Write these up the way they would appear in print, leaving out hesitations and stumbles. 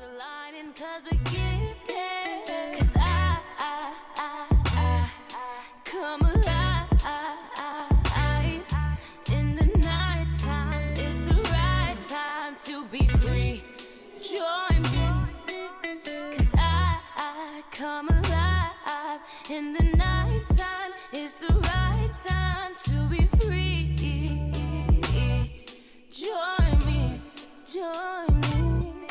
aligning 'cause we gifted. 'Cause I come alive. In the nighttime, it's the right time to be free. Join me. 'Cause I come alive. In the nighttime, it's the right time to be free. Join me. Join me.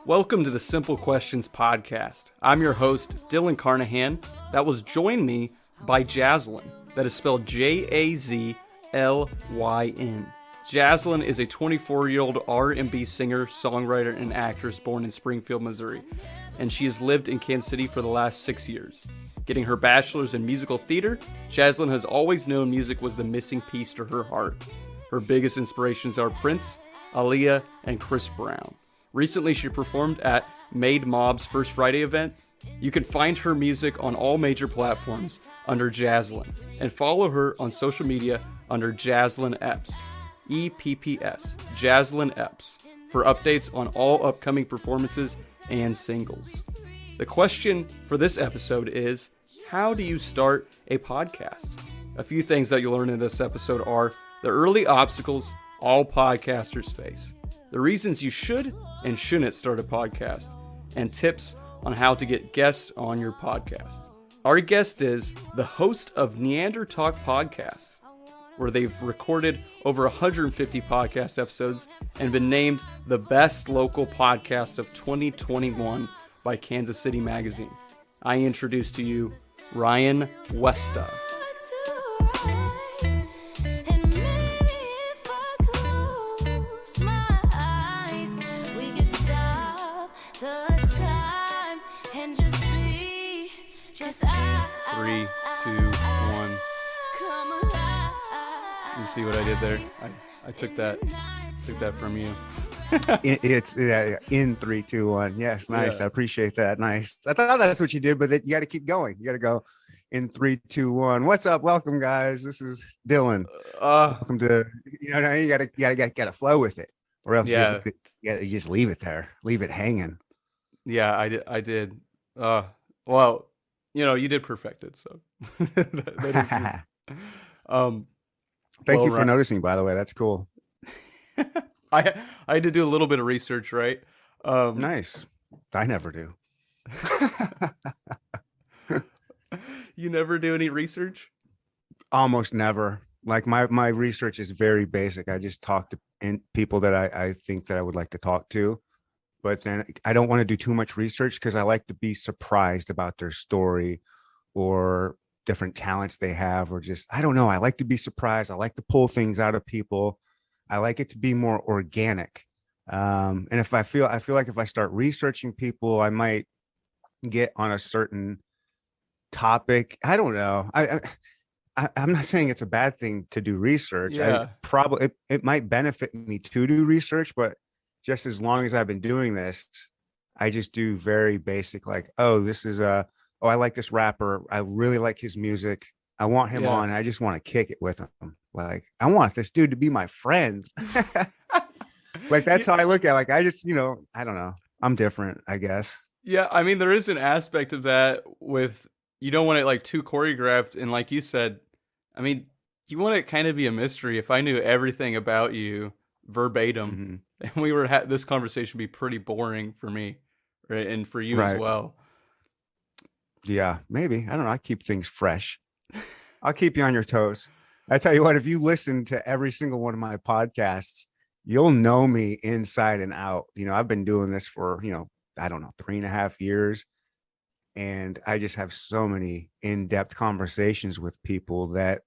Welcome to the Simple Questions Podcast. I'm your host, Dylan Carnahan. That was Join Me by Jazlyn. That is spelled Jazlyn. Jazlyn is a 24-year-old R&B singer, songwriter, and actress born in Springfield, Missouri. And she has lived in Kansas City for the last 6 years. Getting her bachelor's in musical theater, Jazlyn has always known music was the missing piece to her heart. Her biggest inspirations are Prince, Aaliyah, and Chris Brown. Recently, she performed at Made Mob's First Friday event. You can find her music on all major platforms under Jazlyn, and follow her on social media under Jazlyn Epps, EPPS, Jazlyn Epps, for updates on all upcoming performances and singles. The question for this episode is, how do you start a podcast? A few things that you'll learn in this episode are the early obstacles all podcasters face, the reasons you should and shouldn't start a podcast, and tips on how to get guests on your podcast. Our guest is the host of Neander Talk Podcast, where they've recorded over 150 podcast episodes and been named the best local podcast of 2021 by Kansas City Magazine. I introduce to you Ryan Westa. Three, two, one. You see what I did there? I took that from you. It's in 3, 2, 1. Yes, nice. Yeah. I appreciate that. Nice. I thought that's what you did, but you got to keep going. You got to go in 3, 2, 1. What's up? Welcome, guys. This is Dylan. Welcome to. You got to flow with it, or else you just leave it there, leave it hanging. Yeah, I did. Well, you did perfect it. So that is Thank you for noticing, by the way. That's cool. I had to do a little bit of research, right? Nice. I never do. You never do any research? Almost never. Like my research is very basic. I just talk to people that I think that I would like to talk to. But then I don't want to do too much research because I like to be surprised about their story or different talents they have, or just, I don't know. I like to be surprised. I like to pull things out of people. I like it to be more organic. And if I feel like if I start researching people, I might get on a certain topic. I don't know. I'm not saying it's a bad thing to do research. Yeah. It might benefit me to do research, but just as long as I've been doing this, I just do very basic, like, I like this rapper. I really like his music. I want him on. I just want to kick it with him. Like, I want this dude to be my friend. Like, that's how I look at it. Like, I just, I don't know. I'm different, I guess. Yeah. I mean, there is an aspect of that with, you don't want it like too choreographed. And like you said, I mean, you want it kind of be a mystery. If I knew everything about you verbatim, and we were this conversation would be pretty boring for me, right? And for you as well. Yeah, maybe. I don't know. I keep things fresh. I'll keep you on your toes. I tell you what, if you listen to every single one of my podcasts, you'll know me inside and out. I've been doing this for, I don't know, 3.5 years. And I just have so many in-depth conversations with people that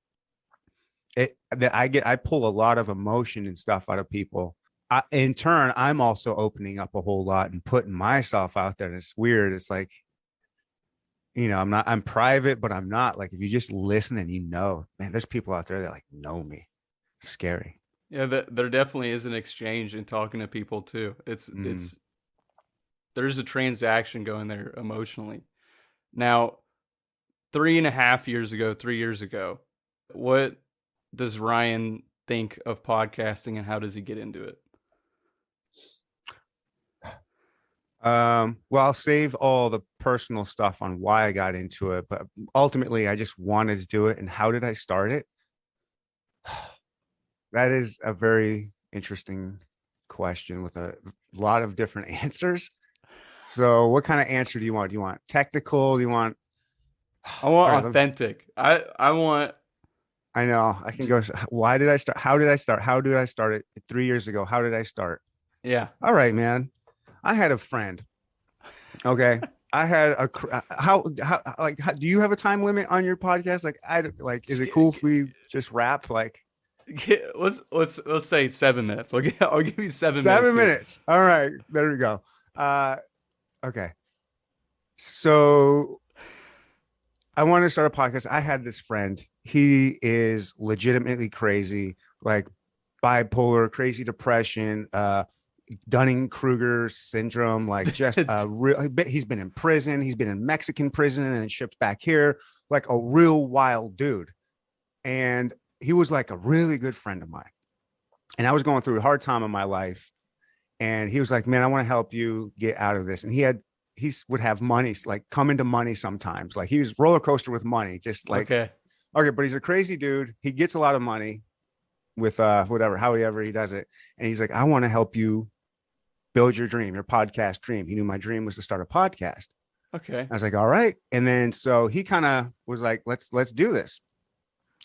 I pull a lot of emotion and stuff out of people. In turn, I'm also opening up a whole lot and putting myself out there. And it's weird. It's like, I'm private, but I'm not. Like, if you just listen and man, there's people out there that like know me. It's scary. Yeah, there definitely is an exchange in talking to people too. It's there's a transaction going there emotionally. Now, 3 years ago, what does Ryan think of podcasting and how does he get into it? Well, I'll save all the personal stuff on why I got into it, but ultimately I just wanted to do it. And how did I start it? That is a very interesting question with a lot of different answers. So what kind of answer do you want? Do you want technical? Do you want I want all right, authentic. I want. I know I can go. Why did I start? How did I start? How did I start it 3 years ago? How did I start? Yeah. All right, man. I had a friend. Okay. I had a do you have a time limit on your podcast? Is it cool if we just rap like Let's say 7 minutes. I'll give you 7 minutes. 7 minutes? All right, there we go. Okay. So I wanted to start a podcast. I had this friend. He is legitimately crazy, like bipolar, crazy depression, Dunning-Kruger syndrome, like just a real. He's been in prison. He's been in Mexican prison and then shipped back here, like a real wild dude. And he was like a really good friend of mine. And I was going through a hard time in my life. And he was like, man, I want to help you get out of this. And he would have money, like come into money sometimes. Like he was roller coaster with money, just like, okay, but he's a crazy dude. He gets a lot of money with however he does it. And he's like, I want to help you build your dream, your podcast dream. He knew my dream was to start a podcast. Okay. I was like, all right. And then, so he kind of was like, let's do this.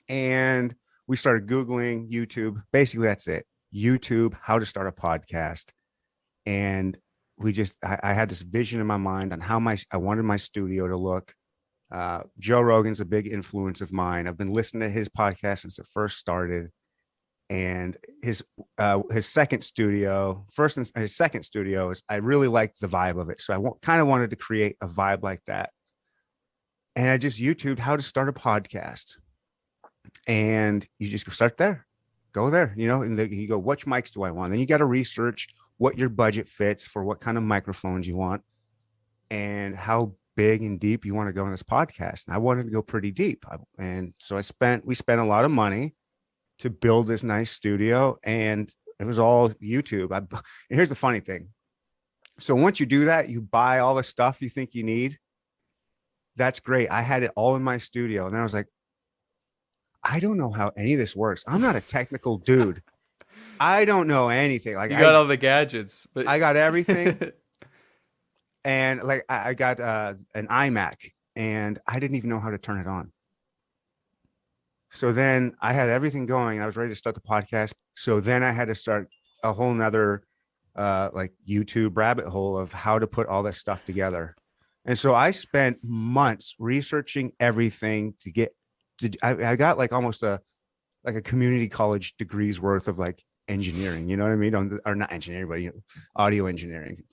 And we started Googling YouTube. Basically that's it. YouTube, how to start a podcast. And I had this vision in my mind on how I wanted my studio to look. Joe Rogan's a big influence of mine. I've been listening to his podcast since it first started. And his second studio, his second studio I really liked the vibe of it. So I kind of wanted to create a vibe like that. And I just YouTubed how to start a podcast. And you just start there, go there, and then you go, which mics do I want? Then you got to research what your budget fits for what kind of microphones you want and how big and deep you want to go in this podcast. And I wanted to go pretty deep. And so we spent a lot of money to build this nice studio, and it was all YouTube. And here's the funny thing. So once you do that, you buy all the stuff you think you need. That's great. I had it all in my studio. And then I was like, I don't know how any of this works. I'm not a technical dude. I don't know anything. Like you got all the gadgets, but I got everything. And like I got an iMac, and I didn't even know how to turn it on. So then I had everything going, and I was ready to start the podcast. So then I had to start a whole nother like YouTube rabbit hole of how to put all this stuff together. And so I spent months researching everything to get I got like almost a community college degrees worth of like engineering, you know what I mean? Or not engineering, but audio engineering.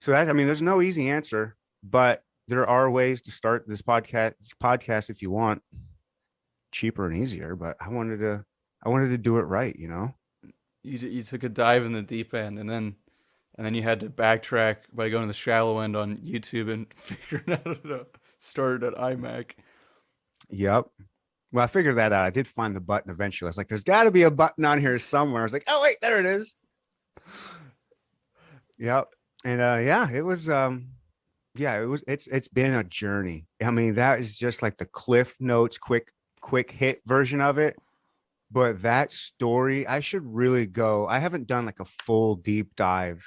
So there's no easy answer, but there are ways to start this podcast if you want, cheaper and easier. But I wanted to do it right, You took a dive in the deep end, and then you had to backtrack by going to the shallow end on YouTube and figuring out how to start at iMac. Yep. Well, I figured that out. I did find the button eventually. I was like, there's got to be a button on here somewhere. I was like, oh, wait, there it is. Yep. And it was it's been a journey. I mean, that is just like the Cliff Notes quick hit version of it. But that story, I should really go. I haven't done like a full deep dive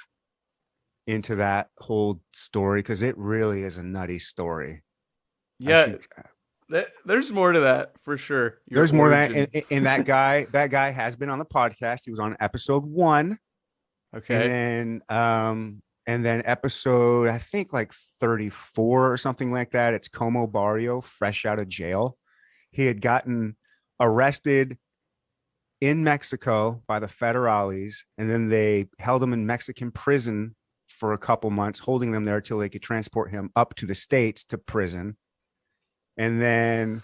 into that whole story because it really is a nutty story. Yeah. There's more to that for sure. There's more to that. And that guy has been on the podcast. He was on episode 1. Okay. And then episode, I think like 34 or something like that. It's Como Barrio, fresh out of jail. He had gotten arrested in Mexico by the federales, and then they held him in Mexican prison for a couple months, holding them there till they could transport him up to the States to prison. And then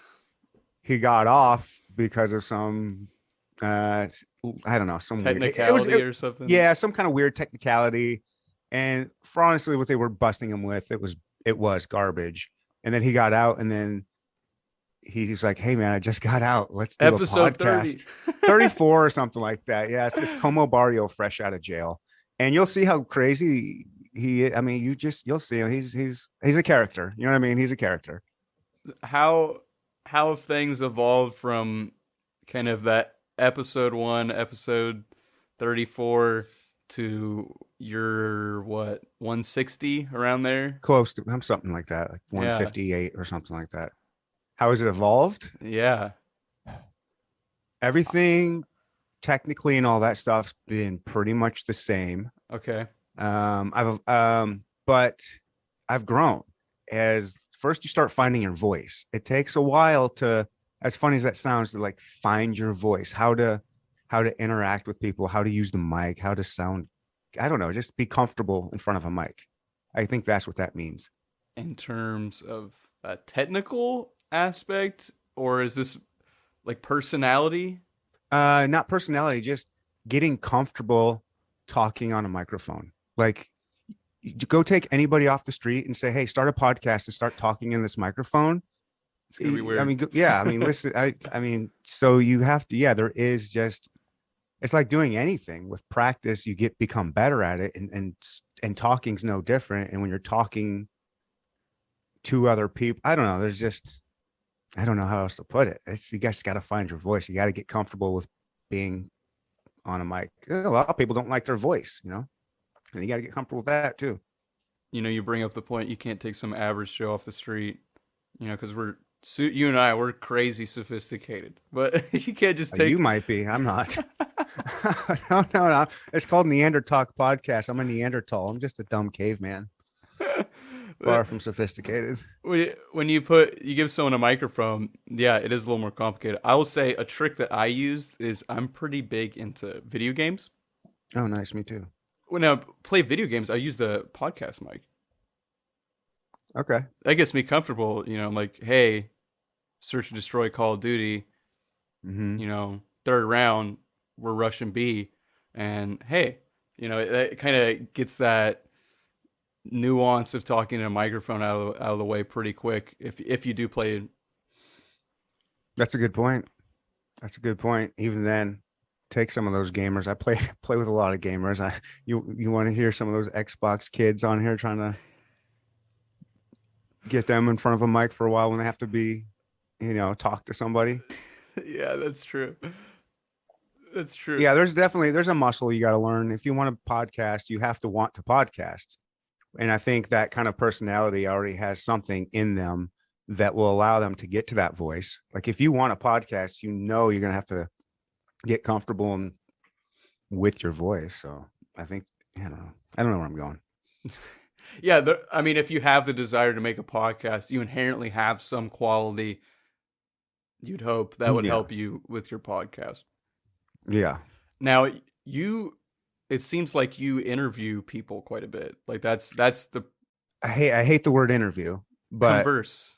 he got off because of some, I don't know, some technicality or something. Yeah, some kind of weird technicality. And for honestly, what they were busting him with, it was garbage. And then he got out, and then he's like, "Hey man, I just got out. Let's do episode a podcast." 34 or something like that. Yeah, it's Como Barrio, fresh out of jail. And you'll see how crazy I mean, you'll see him. He's a character. You know what I mean? He's a character. How have things evolved from kind of that episode 1, episode 34 to your what 160 around there? Close to something like that, like Yeah. 158 or something like that. How has it evolved? Yeah. Everything technically and all that stuff's been pretty much the same. Okay. But I've grown. As first you start finding your voice. It takes a while to, as funny as that sounds, to like find your voice, how to interact with people, how to use the mic, how to sound, I don't know, just be comfortable in front of a mic. I think that's what that means. In terms of a technical aspect, or is this like personality? Not personality, just getting comfortable talking on a microphone. Like, you go take anybody off the street and say, "Hey, start a podcast and start talking in this microphone." It's gonna be weird. I mean, yeah. I mean, listen. I mean, so you have to. Yeah, there is just. It's like doing anything with practice. You become better at it, and talking's no different. And when you're talking to other people, I don't know. There's just, I don't know how else to put it. You guys got to find your voice. You got to get comfortable with being on a mic. A lot of people don't like their voice, and you got to get comfortable with that too. You bring up the point you can't take some average Joe off the street, because you and I, we're crazy sophisticated, but you can't just take. You might be. I'm not. No. It's called Neanderthal podcast. I'm a Neanderthal. I'm just a dumb caveman. Far from sophisticated. When you give someone a microphone, yeah, it is a little more complicated. I will say a trick that I used is I'm pretty big into video games. Oh, nice. Me too. When I play video games, I use the podcast mic. Okay. That gets me comfortable. I'm like, hey, search and destroy Call of Duty. Mm-hmm. Third round, we're rushing B, and hey, it kind of gets that nuance of talking in a microphone out of the way pretty quick. If you do play. That's a good point. Even then, take some of those gamers. I play with a lot of gamers. You want to hear some of those Xbox kids on here trying to get them in front of a mic for a while when they have to be, talk to somebody. Yeah, that's true. That's true. Yeah, there's a muscle you got to learn. If you want to podcast, you have to want to podcast. And I think that kind of personality already has something in them that will allow them to get to that voice. Like if you want a podcast, you're going to have to get comfortable with your voice. So I think, I don't know where I'm going. Yeah. If you have the desire to make a podcast, you inherently have some quality. You'd hope that would help you with your podcast. Yeah. Now it seems like you interview people quite a bit. Like that's the. I hate the word interview, but converse.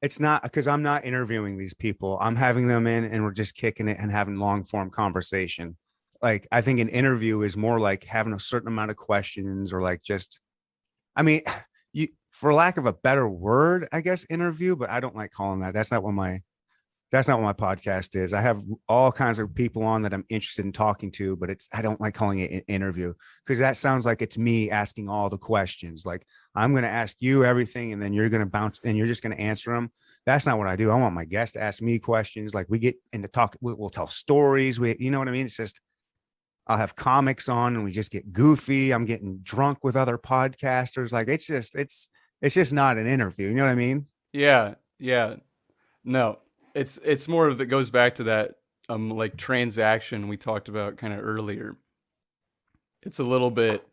It's not, because I'm not interviewing these people. I'm having them in and we're just kicking it and having long form conversation. Like, I think an interview is more like having a certain amount of questions, or like just, for lack of a better word, I guess, interview, but I don't like calling that. That's not what my podcast is. I have all kinds of people on that I'm interested in talking to, but I don't like calling it an interview, because that sounds like it's me asking all the questions. Like, I'm going to ask you everything and then you're going to bounce and you're just going to answer them. That's not what I do. I want my guests to ask me questions. Like, we get into talk, we'll tell stories. You know what I mean? It's just, I'll have comics on and we just get goofy. I'm getting drunk with other podcasters. Like, it's just not an interview. You know what I mean? Yeah. Yeah. No. It's more of that goes back to that like transaction we talked about kind of earlier. It's a little bit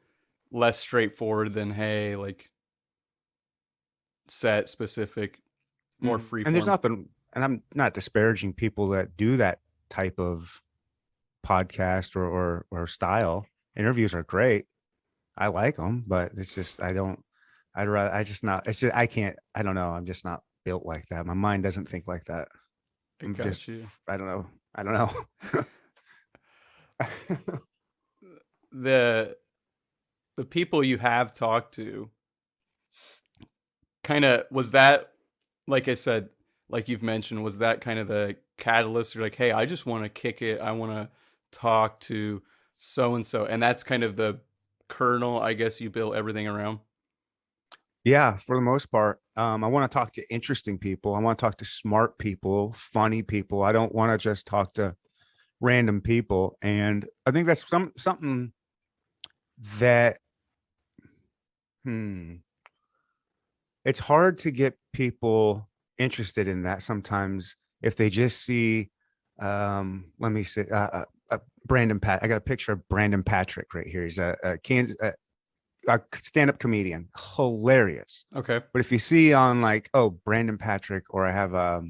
less straightforward than, hey, like set specific, more free. And there's nothing, and I'm not disparaging people that do that type of podcast or style. Interviews are great. I like them, but it's just, I don't know. I'm just not built like that. My mind doesn't think like that. I don't know. The people you have talked to, kind of, was that, like I said, like you've mentioned, was that kind of the catalyst? You're like, hey, I just want to kick it. I want to talk to so-and-so. And that's kind of the kernel, I guess you build everything around. Yeah, for the most part. I want to talk to interesting people. I want to talk to smart people, funny people. I don't want to just talk to random people. And I think that's something that it's hard to get people interested in that sometimes if they just see let me see Brandon Pat. I got a picture of Brandon Patrick right here. He's a Kansas a stand-up comedian, hilarious. Okay. But if you see on like, oh, Brandon Patrick, or I have oh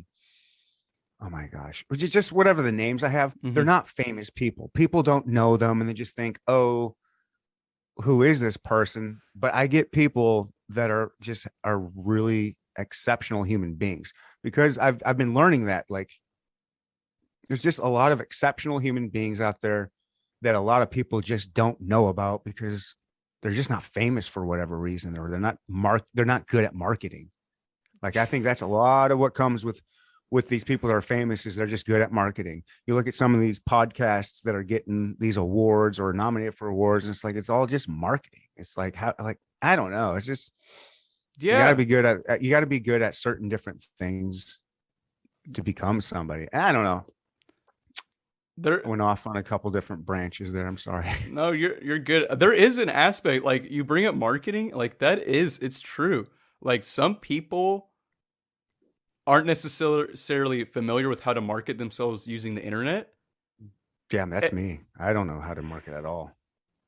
my gosh, which is just whatever the names I have, they're not famous people. People don't know them and they just think, oh, who is this person? But I get people that are really exceptional human beings, because I've been learning that like there's just a lot of exceptional human beings out there that a lot of people just don't know about because they're just not famous for whatever reason, or they're not good at marketing. Like, I think that's a lot of what comes with these people that are famous, is they're just good at marketing. You look at some of these podcasts that are getting these awards or nominated for awards, and it's like, it's all just marketing. It's like, how, like, I don't know. It's just, you gotta be good at certain different things to become somebody. I don't know. I went off on a couple different branches there. I'm sorry. No, you're good. There is an aspect, like, you bring up marketing, like it's true. Like, some people aren't necessarily familiar with how to market themselves using the internet. Yeah, that's me. I don't know how to market at all.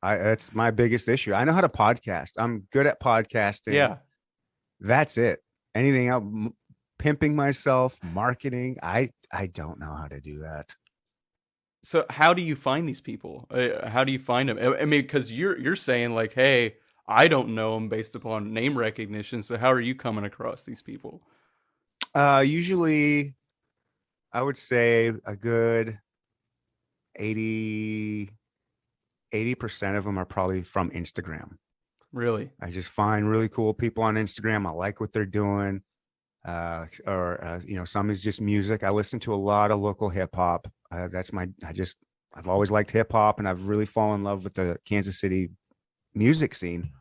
That's my biggest issue. I know how to podcast. I'm good at podcasting. Yeah. That's it. Anything else, pimping myself, marketing, I don't know how to do that. So how do you find these people? How do you find them? I mean, because you're saying like, hey, I don't know them based upon name recognition. So how are you coming across these people? Usually, I would say a good 80% of them are probably from Instagram. Really? I just find really cool people on Instagram. I like what they're doing. Some is just music. I listen to a lot of local hip hop. I've always liked hip hop, and I've really fallen in love with the Kansas City music scene.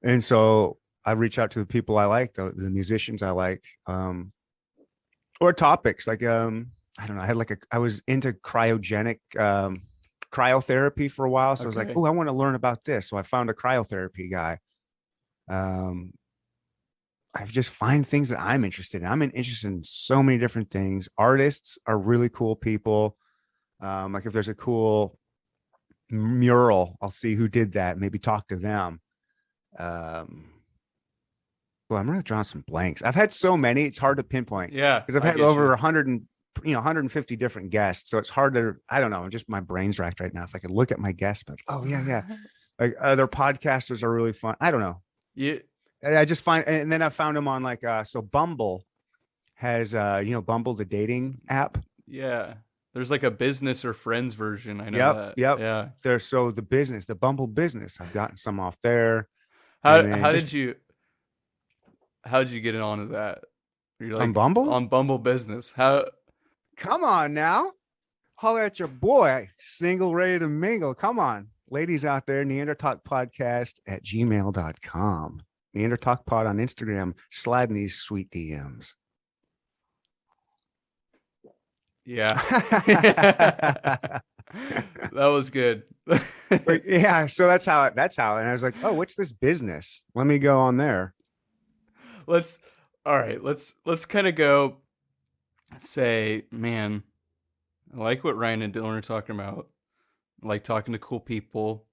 And so I reach out to the people I like, the musicians I like, or topics like, I don't know. I was into cryogenic, cryotherapy for a while. So I was like, oh, I want to learn about this. So I found a cryotherapy guy. I just find things that I'm interested in. I'm interested in so many different things. Artists are really cool people. Like, if there's a cool mural, I'll see who did that, maybe talk to them. Well, I'm really drawing some blanks. I've had so many, it's hard to pinpoint. Yeah. Because I've had over 150 different guests. So it's hard to, I don't know, just my brain's racked right now. If I could look at my guests, like, oh yeah. Like, other podcasters are really fun. I don't know. Yeah. I just find, and then I found them on like, so Bumble has, Bumble, the dating app. Yeah. There's like a business or friends version. I know that. Yep. Yeah. There's the Bumble business. I've gotten some off there. How did you get it on that? You're like, on Bumble? On Bumble Business. How? Come on now. Holler at your boy. Single, ready to mingle. Come on. Ladies out there, neandertalkpodcast@gmail.com. Neandertalk Pod on Instagram. Slide in these sweet DMs. Yeah. That was good. But yeah, so that's how, and I was like, oh, what's this business? Let me go on there. Let's kind of go say, man, I like what Ryan and Dylan are talking about. I like talking to cool people.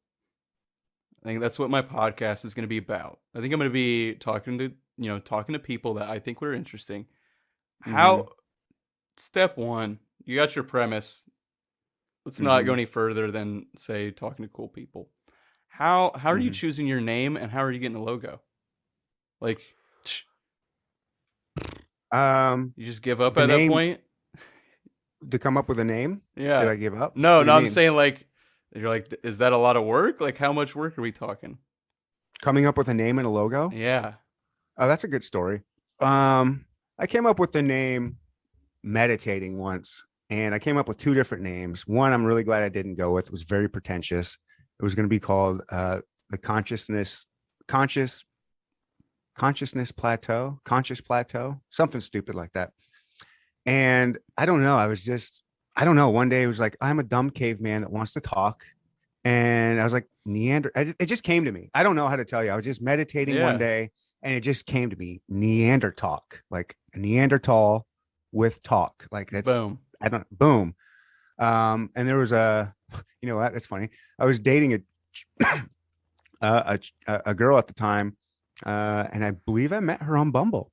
I think that's what my podcast is going to be about. I think I'm going to be talking to people that I think were interesting. How, step one, you got your premise. Let's not go any further than, say, talking to cool people. How are you choosing your name, and how are you getting a logo? Like, you just give up at that point? To come up with a name? Yeah. Did I give up? No, I'm saying, like, you're like, is that a lot of work? Like, how much work are we talking? Coming up with a name and a logo? Yeah. Oh, that's a good story. I came up with the name Meditating once, and I came up with two different names. One I'm really glad I didn't go with. It was very pretentious. It was going to be called the conscious conscious plateau, something stupid like that. And I don't know. I don't know. One day it was like, I'm a dumb caveman that wants to talk. And I was like, it just came to me. I don't know how to tell you. I was just meditating one day and it just came to me, Neanderthal, like Neanderthal with talk. Like that's, Boom. Boom. And there was you know what? That's funny. I was dating a girl at the time. And I believe I met her on Bumble.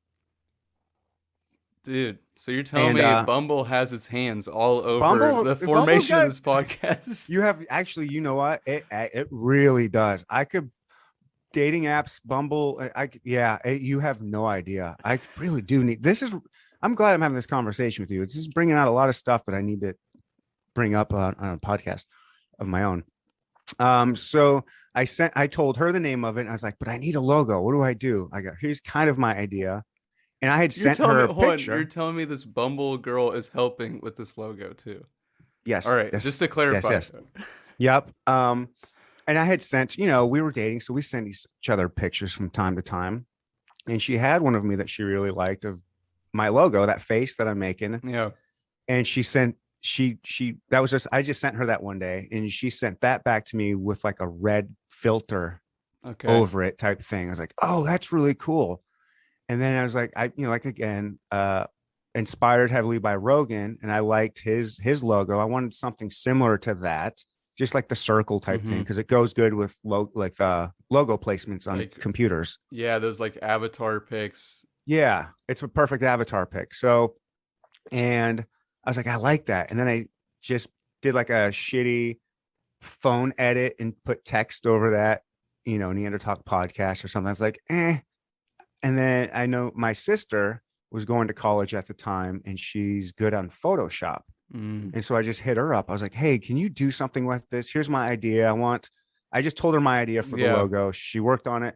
Dude, so you're telling me Bumble has its hands all over the formation of this podcast? You have actually, you know what? It really does. Dating apps, Bumble. You have no idea. I really do need I'm glad I'm having this conversation with you. It's just bringing out a lot of stuff that I need to bring up on a podcast of my own. So I told her the name of it and I was like, but I need a logo. What do I do? Here's kind of my idea. And I had sent her a picture. You're telling me this Bumble girl is helping with this logo too? Yes. All right. Yes, just to clarify. Yes. Yep. And I had sent, we were dating, so we sent each other pictures from time to time. And she had one of me that she really liked of my logo, that face that I'm making. Yeah. And she sent, I just sent her that one day and she sent that back to me with like a red filter over it type thing. I was like, oh, that's really cool. And then I was like, inspired heavily by Rogan, and I liked his logo. I wanted something similar to that, just like the circle type thing, because it goes good with logo placements on computers. Yeah, those like avatar pics. Yeah, it's a perfect avatar pic. So, and I was like, I like that. And then I just did like a shitty phone edit and put text over that, Neanderthal podcast or something. I was like, eh. And then I know my sister was going to college at the time and she's good on Photoshop. And so I just hit her up. I was like, hey, can you do something with this? Here's my idea. I just told her my idea for the logo. She worked on it.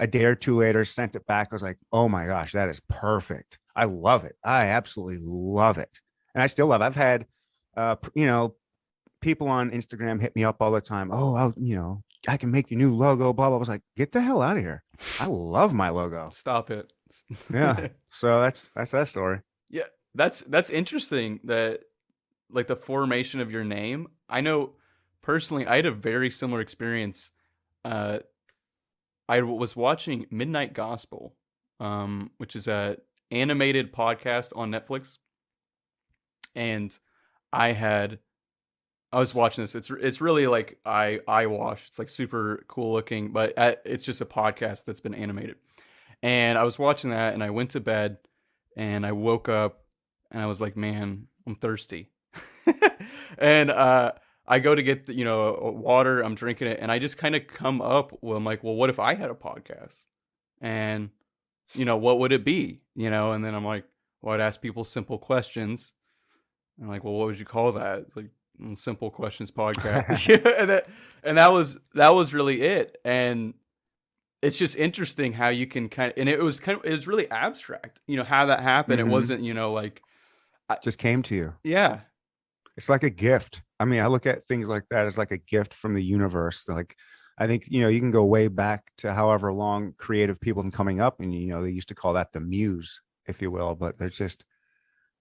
A day or two later, sent it back. I was like, oh my gosh, that is perfect. I love it. I absolutely love it. And I still love it. I've had, people on Instagram hit me up all the time. Oh, I can make your new logo, blah, blah. I was like, get the hell out of here. I love my logo. Stop it. Yeah. So that's that story. Yeah. That's interesting that like the formation of your name. I know personally, I had a very similar experience. I was watching Midnight Gospel, which is a animated podcast on Netflix. And I was watching this. It's really like eye wash. It's like super cool looking, but it's just a podcast that's been animated. And I was watching that, and I went to bed, and I woke up, and I was like, man, I'm thirsty. And I go to get water. I'm drinking it, and I just kind of come up with, I'm like, well, what if I had a podcast? And what would it be? And then I'm like, well, I'd ask people simple questions. I'm like, well, what would you call that? It's like, Simple Questions Podcast. and that was really it. And it's just interesting how you can it was really abstract, how that happened. It wasn't, just came to you. Yeah. It's like a gift. I mean, I look at things like that as like a gift from the universe. Like, I think, you can go way back to however long creative people have been coming up, and, they used to call that the muse, if you will, but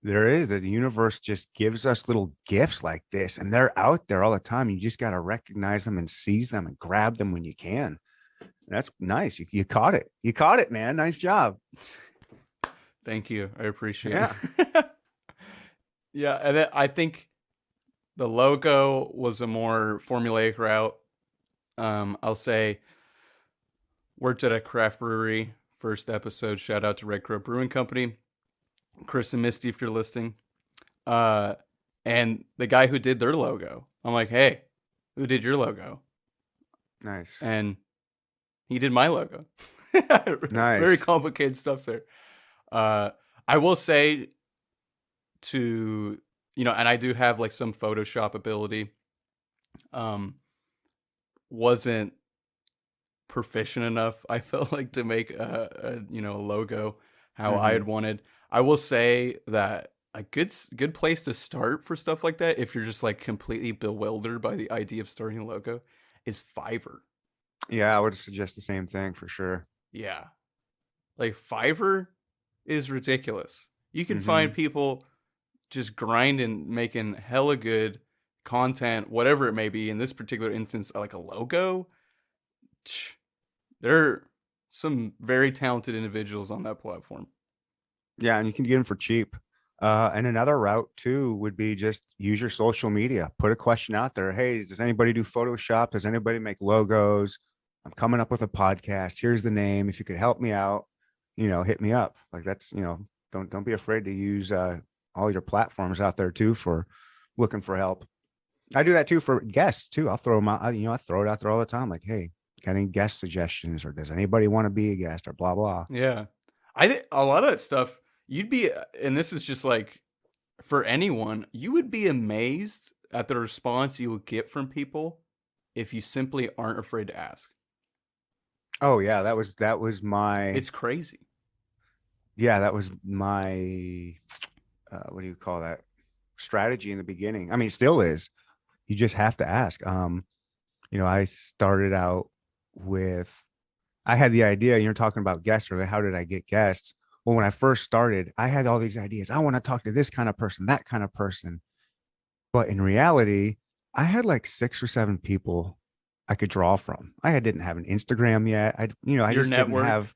the universe just gives us little gifts like this, and they're out there all the time. You just got to recognize them and seize them and grab them when you can. And that's nice. You caught it. You caught it, man. Nice job. Thank you. I appreciate it. Yeah. And then I think the logo was a more formulaic route. I'll say worked at a craft brewery. First episode, shout out to Red Crow Brewing Company. Chris and Misty, if you're listening. And the guy who did their logo, I'm like, hey, who did your logo? Nice. And he did my logo. Nice. Very complicated stuff there. I will say and I do have like some Photoshop ability. Wasn't proficient enough, I felt like, to make a logo how I had wanted. I will say that a good place to start for stuff like that, if you're just like completely bewildered by the idea of starting a logo, is Fiverr. Yeah, I would suggest the same thing for sure. Yeah. Like Fiverr is ridiculous. You can Hmm. find people just grinding, making hella good content, whatever it may be. In this particular instance, like a logo. Tch, there are some very talented individuals on that platform. Yeah, and you can get them for cheap. And another route too would be just use your social media. Put a question out there. Hey, does anybody do Photoshop? Does anybody make logos? I'm coming up with a podcast. Here's the name. If you could help me out, hit me up. Like that's, don't be afraid to use all your platforms out there too for looking for help. I do that too for guests too. I'll throw them out. I throw it out there all the time. Like, hey, got any guest suggestions, or does anybody want to be a guest, or blah blah. Yeah. I think a lot of that stuff you'd be, and this is just like for anyone, you would be amazed at the response you would get from people if you simply aren't afraid to ask. Oh yeah, that was my It's crazy. yeah, that was my what do you call that, strategy in the beginning. I mean, it still is. You just have to ask. I started out with, I had the idea. You're talking about guests, or how did I get guests? Well, when I first started, I had all these ideas. I want to talk to this kind of person, that kind of person. But in reality, I had like 6 or 7 people I could draw from. Didn't have an Instagram yet. I Your just didn't network. have,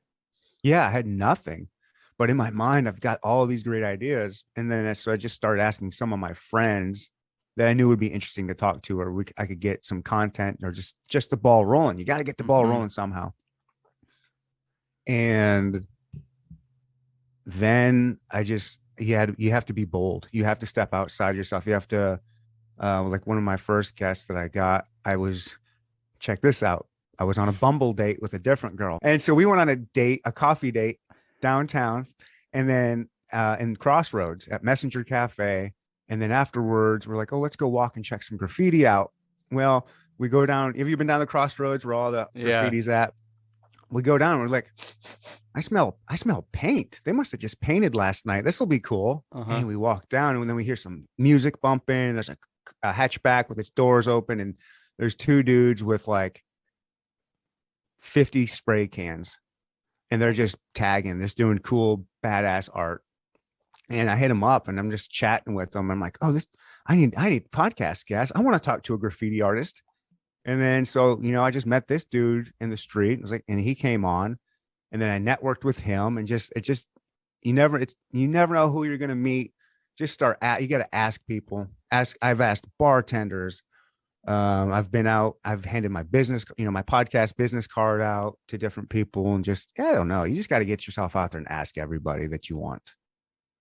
yeah, I had nothing. But in my mind, I've got all these great ideas. And then so I just started asking some of my friends that I knew would be interesting to talk to, or I could get some content, or just the ball rolling. You got to get the ball Hmm. rolling somehow. And then you have to be bold. You have to step outside yourself. You have to, like one of my first guests that I got, check this out. I was on a Bumble date with a different girl. And so we went on a coffee date downtown, and then in Crossroads at Messenger Cafe. And then afterwards, we're like, oh, let's go walk and check some graffiti out. Well, we go down. Have you been down the Crossroads where all the Yeah. graffiti's at? We go down. And we're like, I smell paint. They must have just painted last night. This will be cool. Uh-huh. And we walk down, and then we hear some music bumping. There's a hatchback with its doors open, and there's 2 dudes with like 50 spray cans, and they're just tagging, just doing cool, badass art. And I hit them up, and I'm just chatting with them. I'm like, oh, I need podcast guests. I want to talk to a graffiti artist. And then, so, I just met this dude in the street. I was like, and he came on, and then I networked with him, and you never know who you're going to meet. Just you got to ask people. I've asked bartenders. I've been out, I've handed my my podcast business card out to different people, and I don't know. You just got to get yourself out there and ask everybody that you want.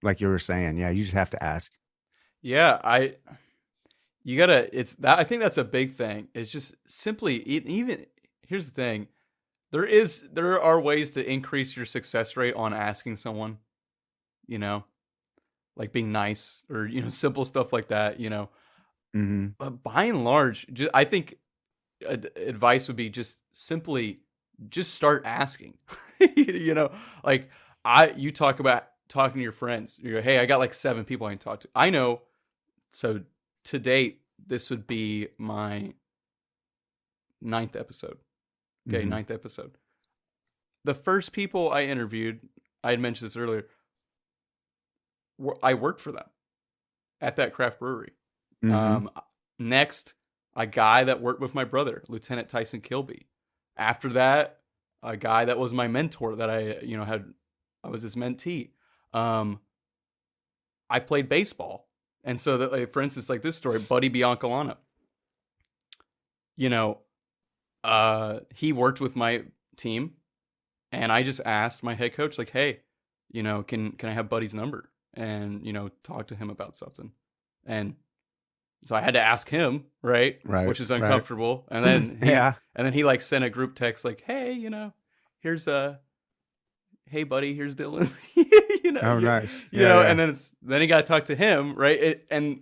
Like you were saying, yeah, you just have to ask. Yeah, you gotta. It's that. I think that's a big thing. It's just simply even. Here's the thing. There are ways to increase your success rate on asking someone. You know, like being nice, or simple stuff like that. Mm-hmm. But by and large, I think advice would be just simply just start asking. Like you talk about talking to your friends. You go, hey, I got like 7 people I can talk to. I know. So to date, this would be my 9th episode. Okay, Mm-hmm. 9th episode. The first people I interviewed, I had mentioned this earlier, I worked for them at that craft brewery. Mm-hmm. Next, a guy that worked with my brother, Lieutenant Tyson Kilby. After that, a guy that was my mentor that I was his mentee. I played baseball. And so that, like, for instance, like this story, Buddy Biancalana, he worked with my team, and I just asked my head coach, like, hey, can I have Buddy's number and, talk to him about something? And so I had to ask him, right? Right. Which is right. uncomfortable. And then Yeah. and then he like sent a group text like, hey, here's hey buddy, here's Dylan. Oh, nice. And then he got to talk to him, right? And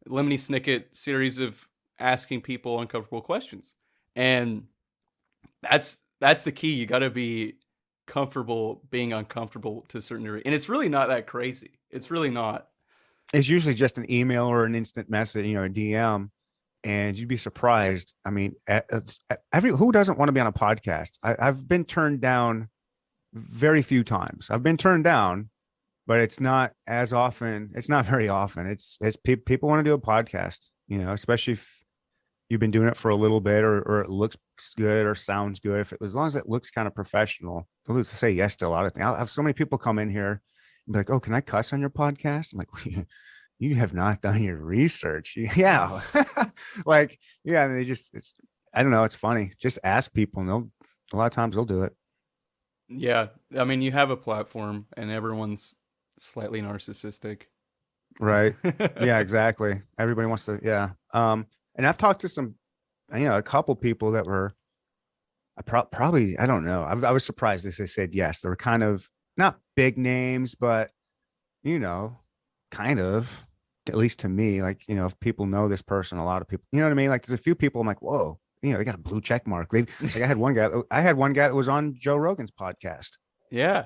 Lemony Snicket series of asking people uncomfortable questions. And that's the key. You got to be comfortable being uncomfortable to a certain degree. And it's really not that crazy. It's really not. It's usually just an email or an instant message, a DM. and you'd be surprised. I mean, every who doesn't want to be on a podcast? I've been turned down very few times. I've been turned down, but it's not as often. It's not very often. People want to do a podcast, especially if you've been doing it for a little bit, or it looks good or sounds good. As long as it looks kind of professional, they'll say yes to a lot of things. I'll have so many people come in here and be like, "Oh, can I cuss on your podcast?" I'm like, "You have not done your research." Yeah, like, yeah. And I don't know. It's funny. Just ask people, and a lot of times they'll do it. Yeah, I mean, you have a platform, and everyone's slightly narcissistic. Right. Yeah, exactly. Everybody wants to. Yeah. And I've talked to some, a couple people that were probably, I don't know. I was surprised as they said yes. They were kind of not big names, but, kind of, at least to me, like, if people know this person, a lot of people, you know what I mean? Like, there's a few people I'm like, whoa, they got a blue check mark. Like, I had one guy that was on Joe Rogan's podcast. Yeah.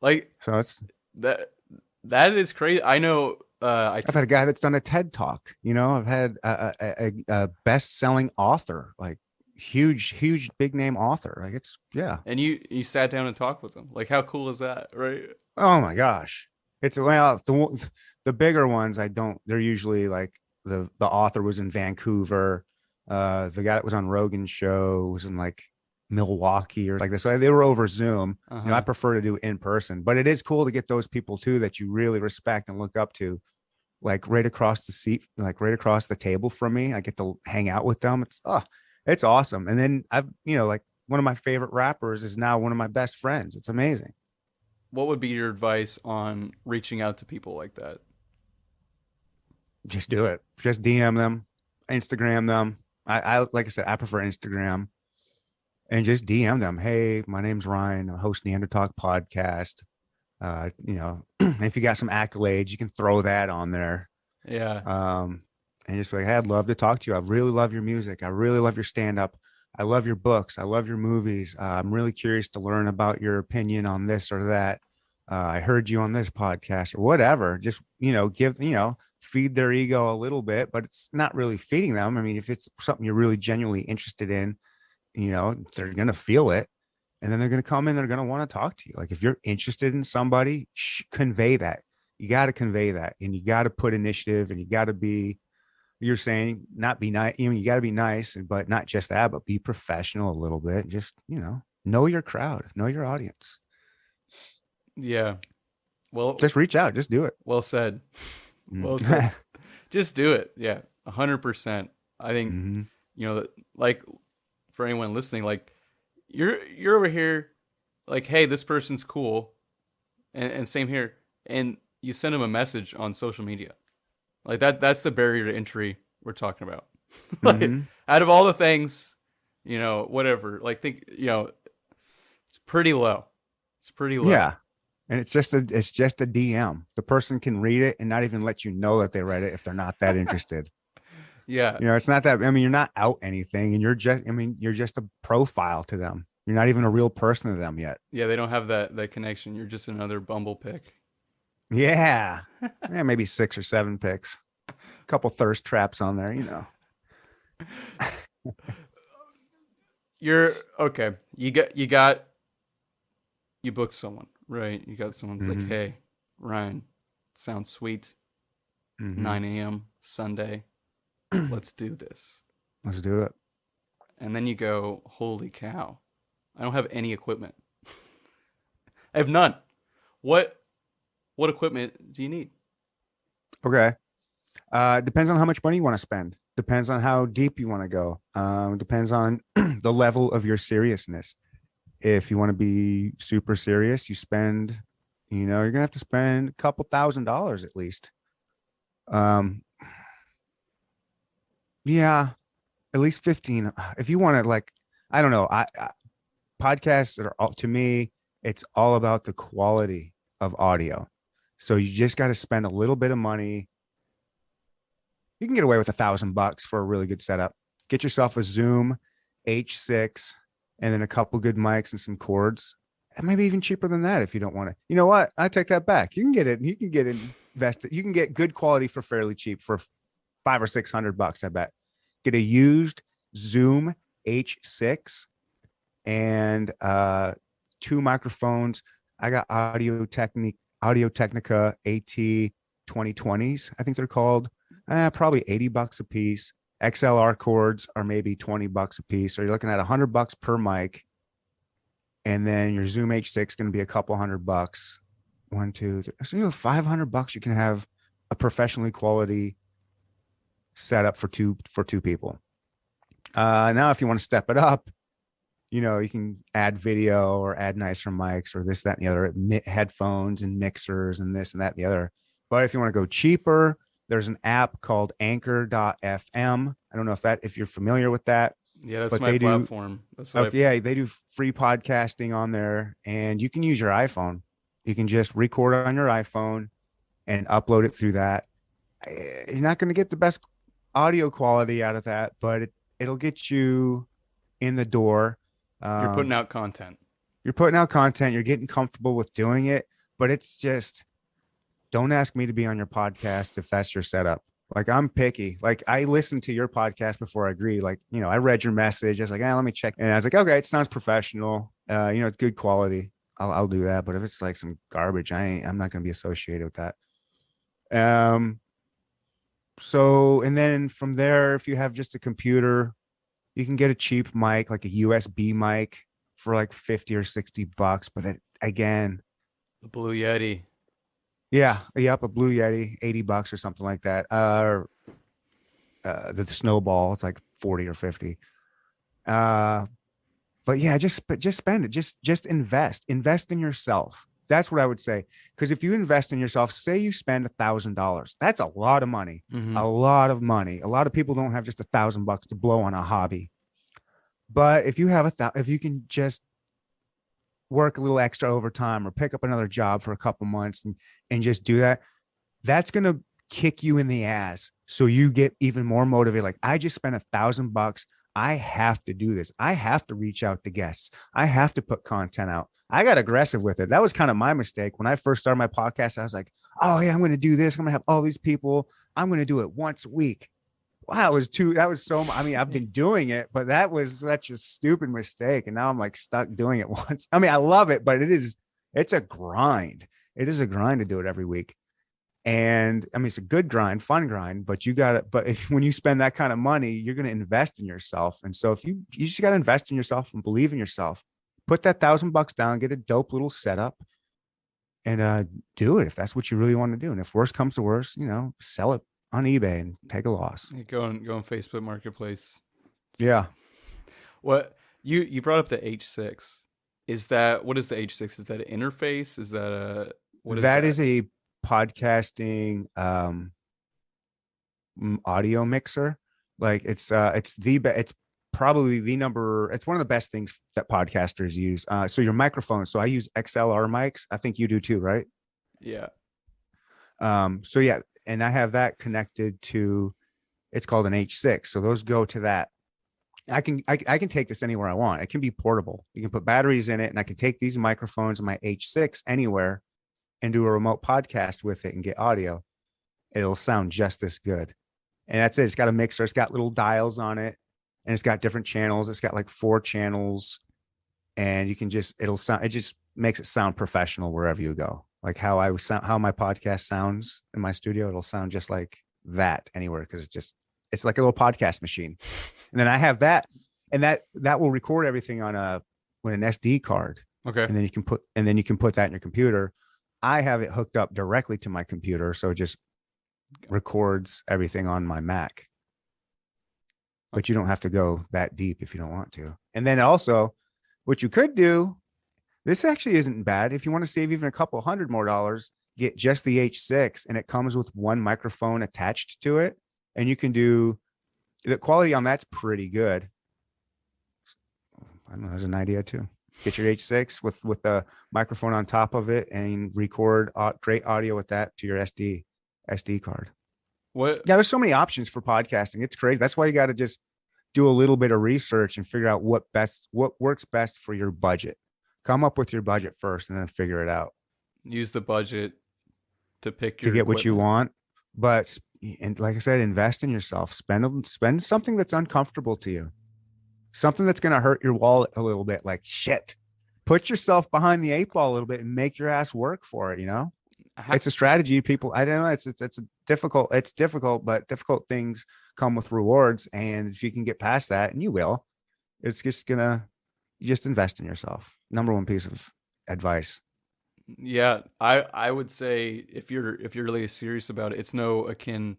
Like, so it's that is crazy. I know. I've had a guy that's done a TED talk. I've had a best-selling author, like huge big name author. Like, it's, yeah. And you sat down and talked with them. Like, how cool is that, right? Oh my gosh, the bigger ones. They're usually like the author was in Vancouver. The guy that was on Rogan's show was in like Milwaukee or like this. So they were over Zoom. Uh-huh. I prefer to do in person, but it is cool to get those people too that you really respect and look up to, like right across the seat, like right across the table from me. I get to hang out with them. It's awesome. And then I've, like one of my favorite rappers is now one of my best friends. It's amazing. What would be your advice on reaching out to people like that? Just do it. Just DM them, Instagram them. I like I said, I prefer Instagram. And just DM them. Hey, my name's Ryan. I host Neandertalk podcast. And if you got some accolades, you can throw that on there. Yeah. And just be like, hey, I'd love to talk to you. I really love your music. I really love your stand-up. I love your books. I love your movies. I'm really curious to learn about your opinion on this or that. I heard you on this podcast or whatever. Just, feed their ego a little bit, but it's not really feeding them. I mean, if it's something you're really genuinely interested in, they're going to feel it, and then they're going to come in, they're going to want to talk to you. Like, if you're interested in somebody, convey that. You got to convey that, and you got to put initiative, and you got to be, you're saying, not be nice. You got to be nice, but not just that, but be professional a little bit. Just, know your crowd, know your audience. Yeah. Well, just reach out, just do it. Well said. Well said. Just do it. Yeah. 100%. I think, like, for anyone listening, like, you're over here like, hey, this person's cool, and same here, and you send them a message on social media. Like, that's the barrier to entry we're talking about. Like, out of all the things, whatever, like, think, it's pretty low. Yeah. And it's just a DM. The person can read it and not even let you know that they read it if they're not that interested. Yeah. It's not that, you're not out anything, and you're just a profile to them. You're not even a real person to them yet. Yeah. They don't have that connection. You're just another Bumble pick. Yeah. Maybe 6 or 7 picks, a couple thirst traps on there, You're okay. You booked someone, right? You got someone's like, hey, Ryan, sounds sweet. 9 a.m. Sunday. Let's do this. Let's do it. And then you go, holy cow, I don't have any equipment. I have none. What equipment do you need? Okay. Depends on how much money you want to spend. Depends on how deep you want to go. Depends on the level of your seriousness. If you want to be super serious, you spend, you're going to have to spend a couple $1,000s at least. Yeah, at least 15. If you want to, like, I don't know. Podcasts are to me, it's all about the quality of audio. So you just got to spend a little bit of money. You can get away with $1,000 for a really good setup. Get yourself a Zoom H6 and then a couple good mics and some cords. And maybe even cheaper than that if you don't want to. You know what? I take that back. You can get it. You can get invested. You can get good quality for fairly cheap for $500 or $600. I bet. get a used Zoom H6 and 2 microphones. I got Audio Technica AT 2020s, I think they're called. Probably $80 a piece. XLR cords are maybe $20 a piece. So you're looking at $100 per mic. And then your Zoom H6 is going to be a couple $100. 1, 2, 3. So $500 you can have a professionally quality setup for two people. Now, if you want to step it up, you know, you can add video or add nicer mics or this, that, and the other, headphones and mixers and this and that and the other. But if you want to go cheaper, there's an app called Anchor.fm. I don't know if you're familiar with that. Yeah, that's my platform. That's what yeah, they do free podcasting on there, and you can use your iPhone. You can just record on your iPhone and upload it through that. You're not going to get the best audio quality out of that, but it'll get you in the door. You're putting out content. You're getting comfortable with doing it, but it's just, don't ask me to be on your podcast if that's your setup. Like, I'm picky. Like, I listened to your podcast before I agree. Like, you know, I read your message. I was like, let me check. And I was like, okay, it sounds professional. You know, it's good quality. I'll do that. But if it's like some garbage, I'm not going to be associated with that. So, and then from there, if you have just a computer, you can get a cheap mic, like a USB mic for like $50 or $60. But then again, the Blue Yeti. Yeah. Yep. A Blue Yeti, $80 or something like that. The Snowball, it's like 40 or 50. But yeah, just spend it. Just invest in yourself. That's what I would say. Because if you invest in yourself, say you spend $1,000, that's a lot of money. Mm-hmm. A lot of money. A lot of people don't have just $1,000 to blow on a hobby. But if you have if you can just work a little extra overtime or pick up another job for a couple months and just do that, that's going to kick you in the ass. So you get even more motivated. Like, I just spent $1,000. I have to do this. I have to reach out to guests. I have to put content out. I got aggressive with it. That was kind of my mistake. When I first started my podcast, I was like, oh yeah, I'm going to do this. I'm going to have all these people. I'm going to do it once a week. Wow. I mean, I've been doing it, but that was such a stupid mistake. And now I'm like stuck doing it once. I mean, I love it, but it's a grind. It is a grind to do it every week. And I mean, it's a good grind, fun grind, but when you spend that kind of money, you're going to invest in yourself. And so if you just got to invest in yourself and believe in yourself, put that $1,000 down, get a dope little setup and do it. If that's what you really want to do. And if worse comes to worse, you know, sell it on eBay and take a loss. Go on Facebook Marketplace. Yeah. What you brought up the H6. What is the H6? Is that an interface? Is that that is a podcasting audio mixer. Like it's probably it's one of the best things that podcasters use. So your microphone. So I use XLR mics. I think you do too, right? Yeah. So yeah, and I have that connected to, it's called an H6. So those go to that. I can take this anywhere I want. It can be portable. You can put batteries in it, and I can take these microphones and my H6 anywhere and do a remote podcast with it and get audio. It'll sound just this good. And that's it. It's got a mixer. It's got little dials on it, and it's got different channels. It's got like 4 channels, and you can it just makes it sound professional wherever you go. Like how my podcast sounds in my studio, it'll sound just like that anywhere. Cause it's like a little podcast machine. And then I have that, and that will record everything on an SD card. Okay. And then you can put that in your computer. I have it hooked up directly to my computer. So it just records everything on my Mac, but you don't have to go that deep if you don't want to. And then also what you could do, this actually isn't bad. If you want to save even a couple $100 more, get just the H6, and it comes with one microphone attached to it. And you can do, the quality on that's pretty good. I don't know, there's an idea too. Get your H6 with the microphone on top of it and record great audio with that to your SD card. What? Yeah, there's so many options for podcasting. It's crazy. That's why you got to just do a little bit of research and figure out what works best for your budget. Come up with your budget first and then figure it out. Use the budget to pick to get what you want. But And like I said, invest in yourself. Spend something that's uncomfortable to you, something that's going to hurt your wallet a little bit. Like shit, put yourself behind the eight ball a little bit and make your ass work for it. Ha- It's a strategy. People, I don't know. It's a difficult. It's difficult, but difficult things come with rewards. And if you can get past that, and you will, it's just gonna just invest in yourself. Number one piece of advice. Yeah, I would say if you're really serious about it, it's akin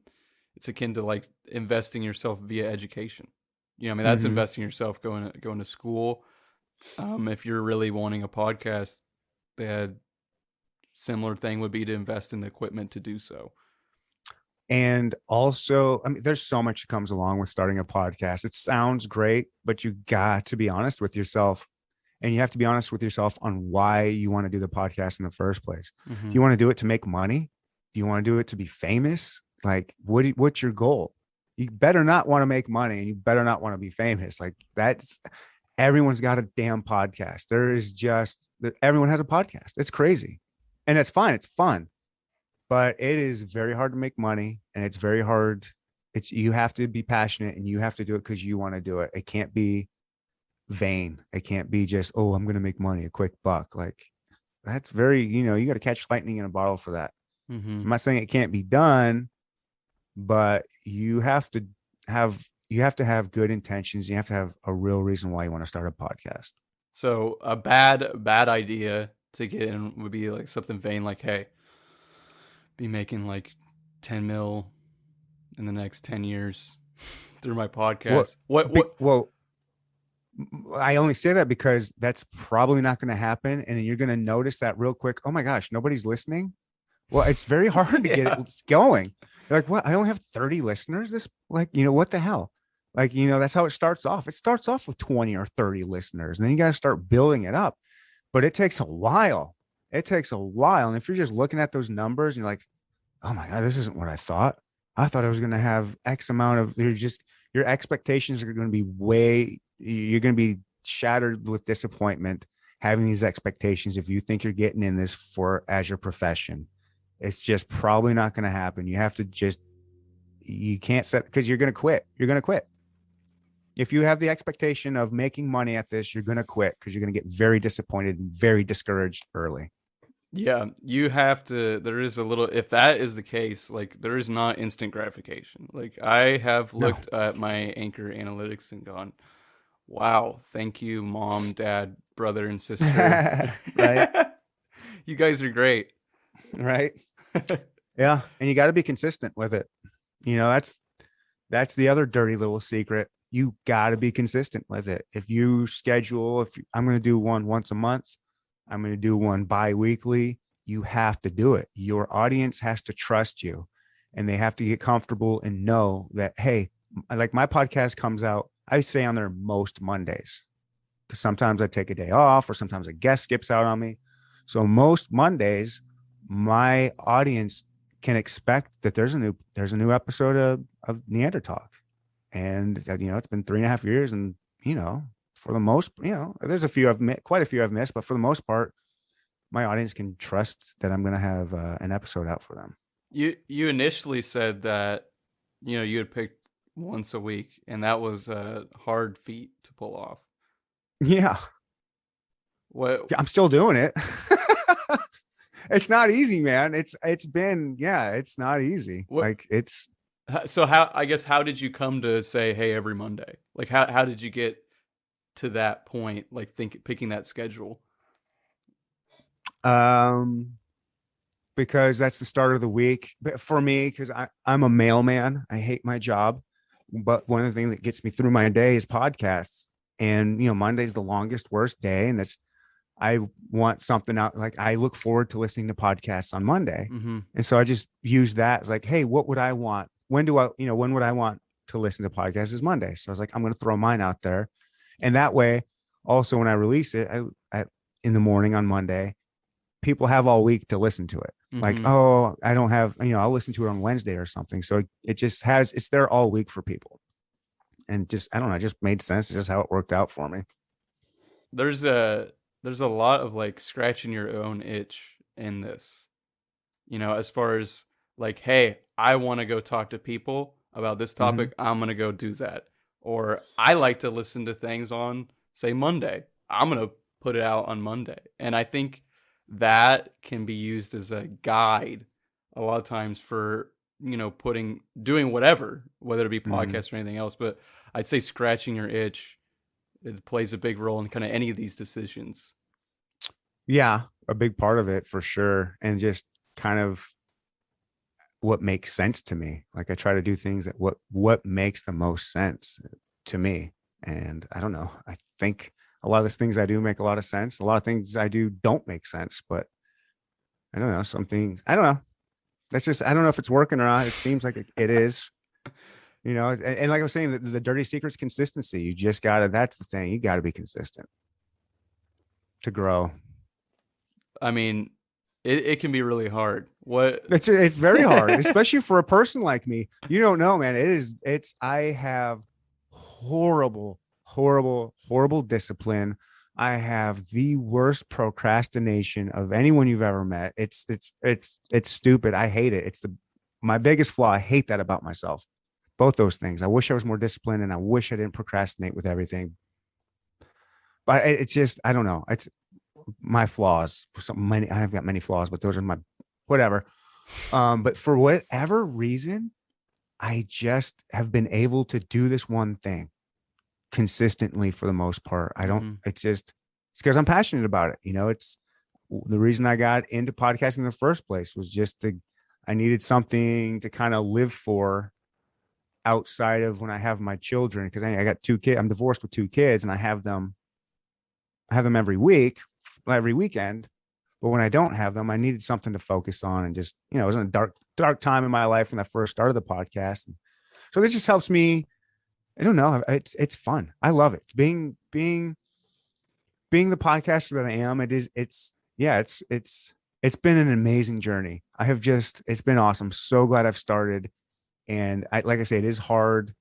to like investing yourself via education. I mean that's Hmm. investing yourself going to school. If you're really wanting a podcast, the similar thing would be to invest in the equipment to do so. And also, I mean, there's so much that comes along with starting a podcast. It sounds great, but you got to be honest with yourself. And you have to be honest with yourself on why you want to do the podcast in the first place. Do Hmm. you want to do it to make money? Do you want to do it to be famous? Like, what's your goal? You better not want to make money and you better not want to be famous. Like, that's everyone's got a damn podcast. There is just everyone has a podcast. It's crazy. And it's fine. It's fun, but it is very hard to make money and it's very hard. You have to be passionate and you have to do it because you want to do it. It can't be vain. It can't be just, oh, I'm going to make money, a quick buck. Like that's very, you got to catch lightning in a bottle for that. Hmm. I'm not saying it can't be done, but you have to have good intentions. You have to have a real reason why you want to start a podcast. So a bad idea to get in would be like something vain, like, hey, be making like 10 mil in the next 10 years through my Well, podcast. What? well, I only say that because that's probably not going to happen. And you're going to notice that real quick. Oh my gosh, nobody's listening. Well, it's very hard to get Yeah. it going. You're like, what? I only have 30 listeners. This, like, what the hell? Like, that's how it starts off. It starts off with 20 or 30 listeners, and then you got to start building it up. But it takes a while. It takes a while. And if you're just looking at those numbers and you're like, oh my God, this isn't what I thought. I thought I was going to have X amount of, your expectations are going to be you're going to be shattered with disappointment having these expectations. If you think you're getting in this for as your profession, it's just probably not going to happen. You can't set, because you're going to quit. You're going to quit. If you have the expectation of making money at this, you're going to quit because you're going to get very disappointed and very discouraged early. Yeah, you have to. There is a little. If that is the case, like there is not instant gratification. Like I have No. looked at my Anchor analytics and gone, "Wow, thank you, mom, dad, brother, and sister. Right. You guys are great." Right. Yeah. And you got to be consistent with it. That's the other dirty little secret. You got to be consistent with it. If you schedule, I'm going to do one once a month, I'm going to do one bi-weekly, you have to do it. Your audience has to trust you and they have to get comfortable and know that, hey, like my podcast comes out, I say on there most Mondays because sometimes I take a day off or sometimes a guest skips out on me. So most Mondays, my audience can expect that there's a new episode of Neanderthal. And it's been 3.5 years, and for the most, there's quite a few I've missed, but for the most part, my audience can trust that I'm going to have an episode out for them. You initially said that you had picked once a week, and that was a hard feat to pull off. Yeah, What? I'm still doing it. It's not easy, man. It's not easy. What? Like So how did you come to say, hey, every Monday? Like how did you get to that point? Like picking that schedule. um because that's the start of the week. But for me, because I'm a mailman, I hate my job. But one of the things that gets me through my day is podcasts. And Monday's the longest, worst day. And I want something out. Like I look forward to listening to podcasts on Monday. Mm-hmm. And so I just use that as like, hey, what would I want? When would I want to listen to podcasts is Monday. So I was like, I'm going to throw mine out there. And that way, also when I release it in the morning on Monday, people have all week to listen to it. Mm-hmm. Like, oh, I don't have, I'll listen to it on Wednesday or something. So it's there all week for people. And I don't know, it just made sense. It's just how it worked out for me. There's a lot of like scratching your own itch in this, as far as like, hey, I want to go talk to people about this topic. I'm going to go do that. Or I like to listen to things on, say, Monday. I'm going to put it out on Monday. And I think that can be used as a guide a lot of times for, doing whatever, whether it be podcasts or anything else. But I'd say scratching your itch, it plays a big role in kind of any of these decisions. Yeah, a big part of it for sure. And just kind of what makes sense to me. Like I try to do things that what makes the most sense to me. And I don't know. I think a lot of these things I do make a lot of sense. A lot of things I do don't make sense, but I don't know. Some things, I don't know. That's just, I don't know if it's working or not. It seems like it is, and like I was saying, the dirty secret's consistency. You just that's the thing. You gotta be consistent to grow. I mean, it can be really hard. It's very hard, especially for a person like me. You don't know, man. I have horrible discipline. I have the worst procrastination of anyone you've ever met. It's stupid. I hate it. It's my biggest flaw. I hate that about myself. Both those things. I wish I was more disciplined, and I wish I didn't procrastinate with everything. But it's just, I don't know. It's my flaws. I've got many flaws, but those are my whatever. But for whatever reason, I just have been able to do this one thing consistently for the most part. I don't, it's because I'm passionate about it. It's the reason I got into podcasting in the first place was I needed something to kind of live for outside of when I have my children. Because I got 2 kids. I'm divorced with 2 kids, and I have them every weekend. But when I don't have them, I needed something to focus on, and just, it was in a dark time in my life when I first started the podcast. So this just helps me. I don't know. It's fun. I love it. Being the podcaster that I am. It's been an amazing journey. It's been awesome. So glad I've started. And like I say, it is hard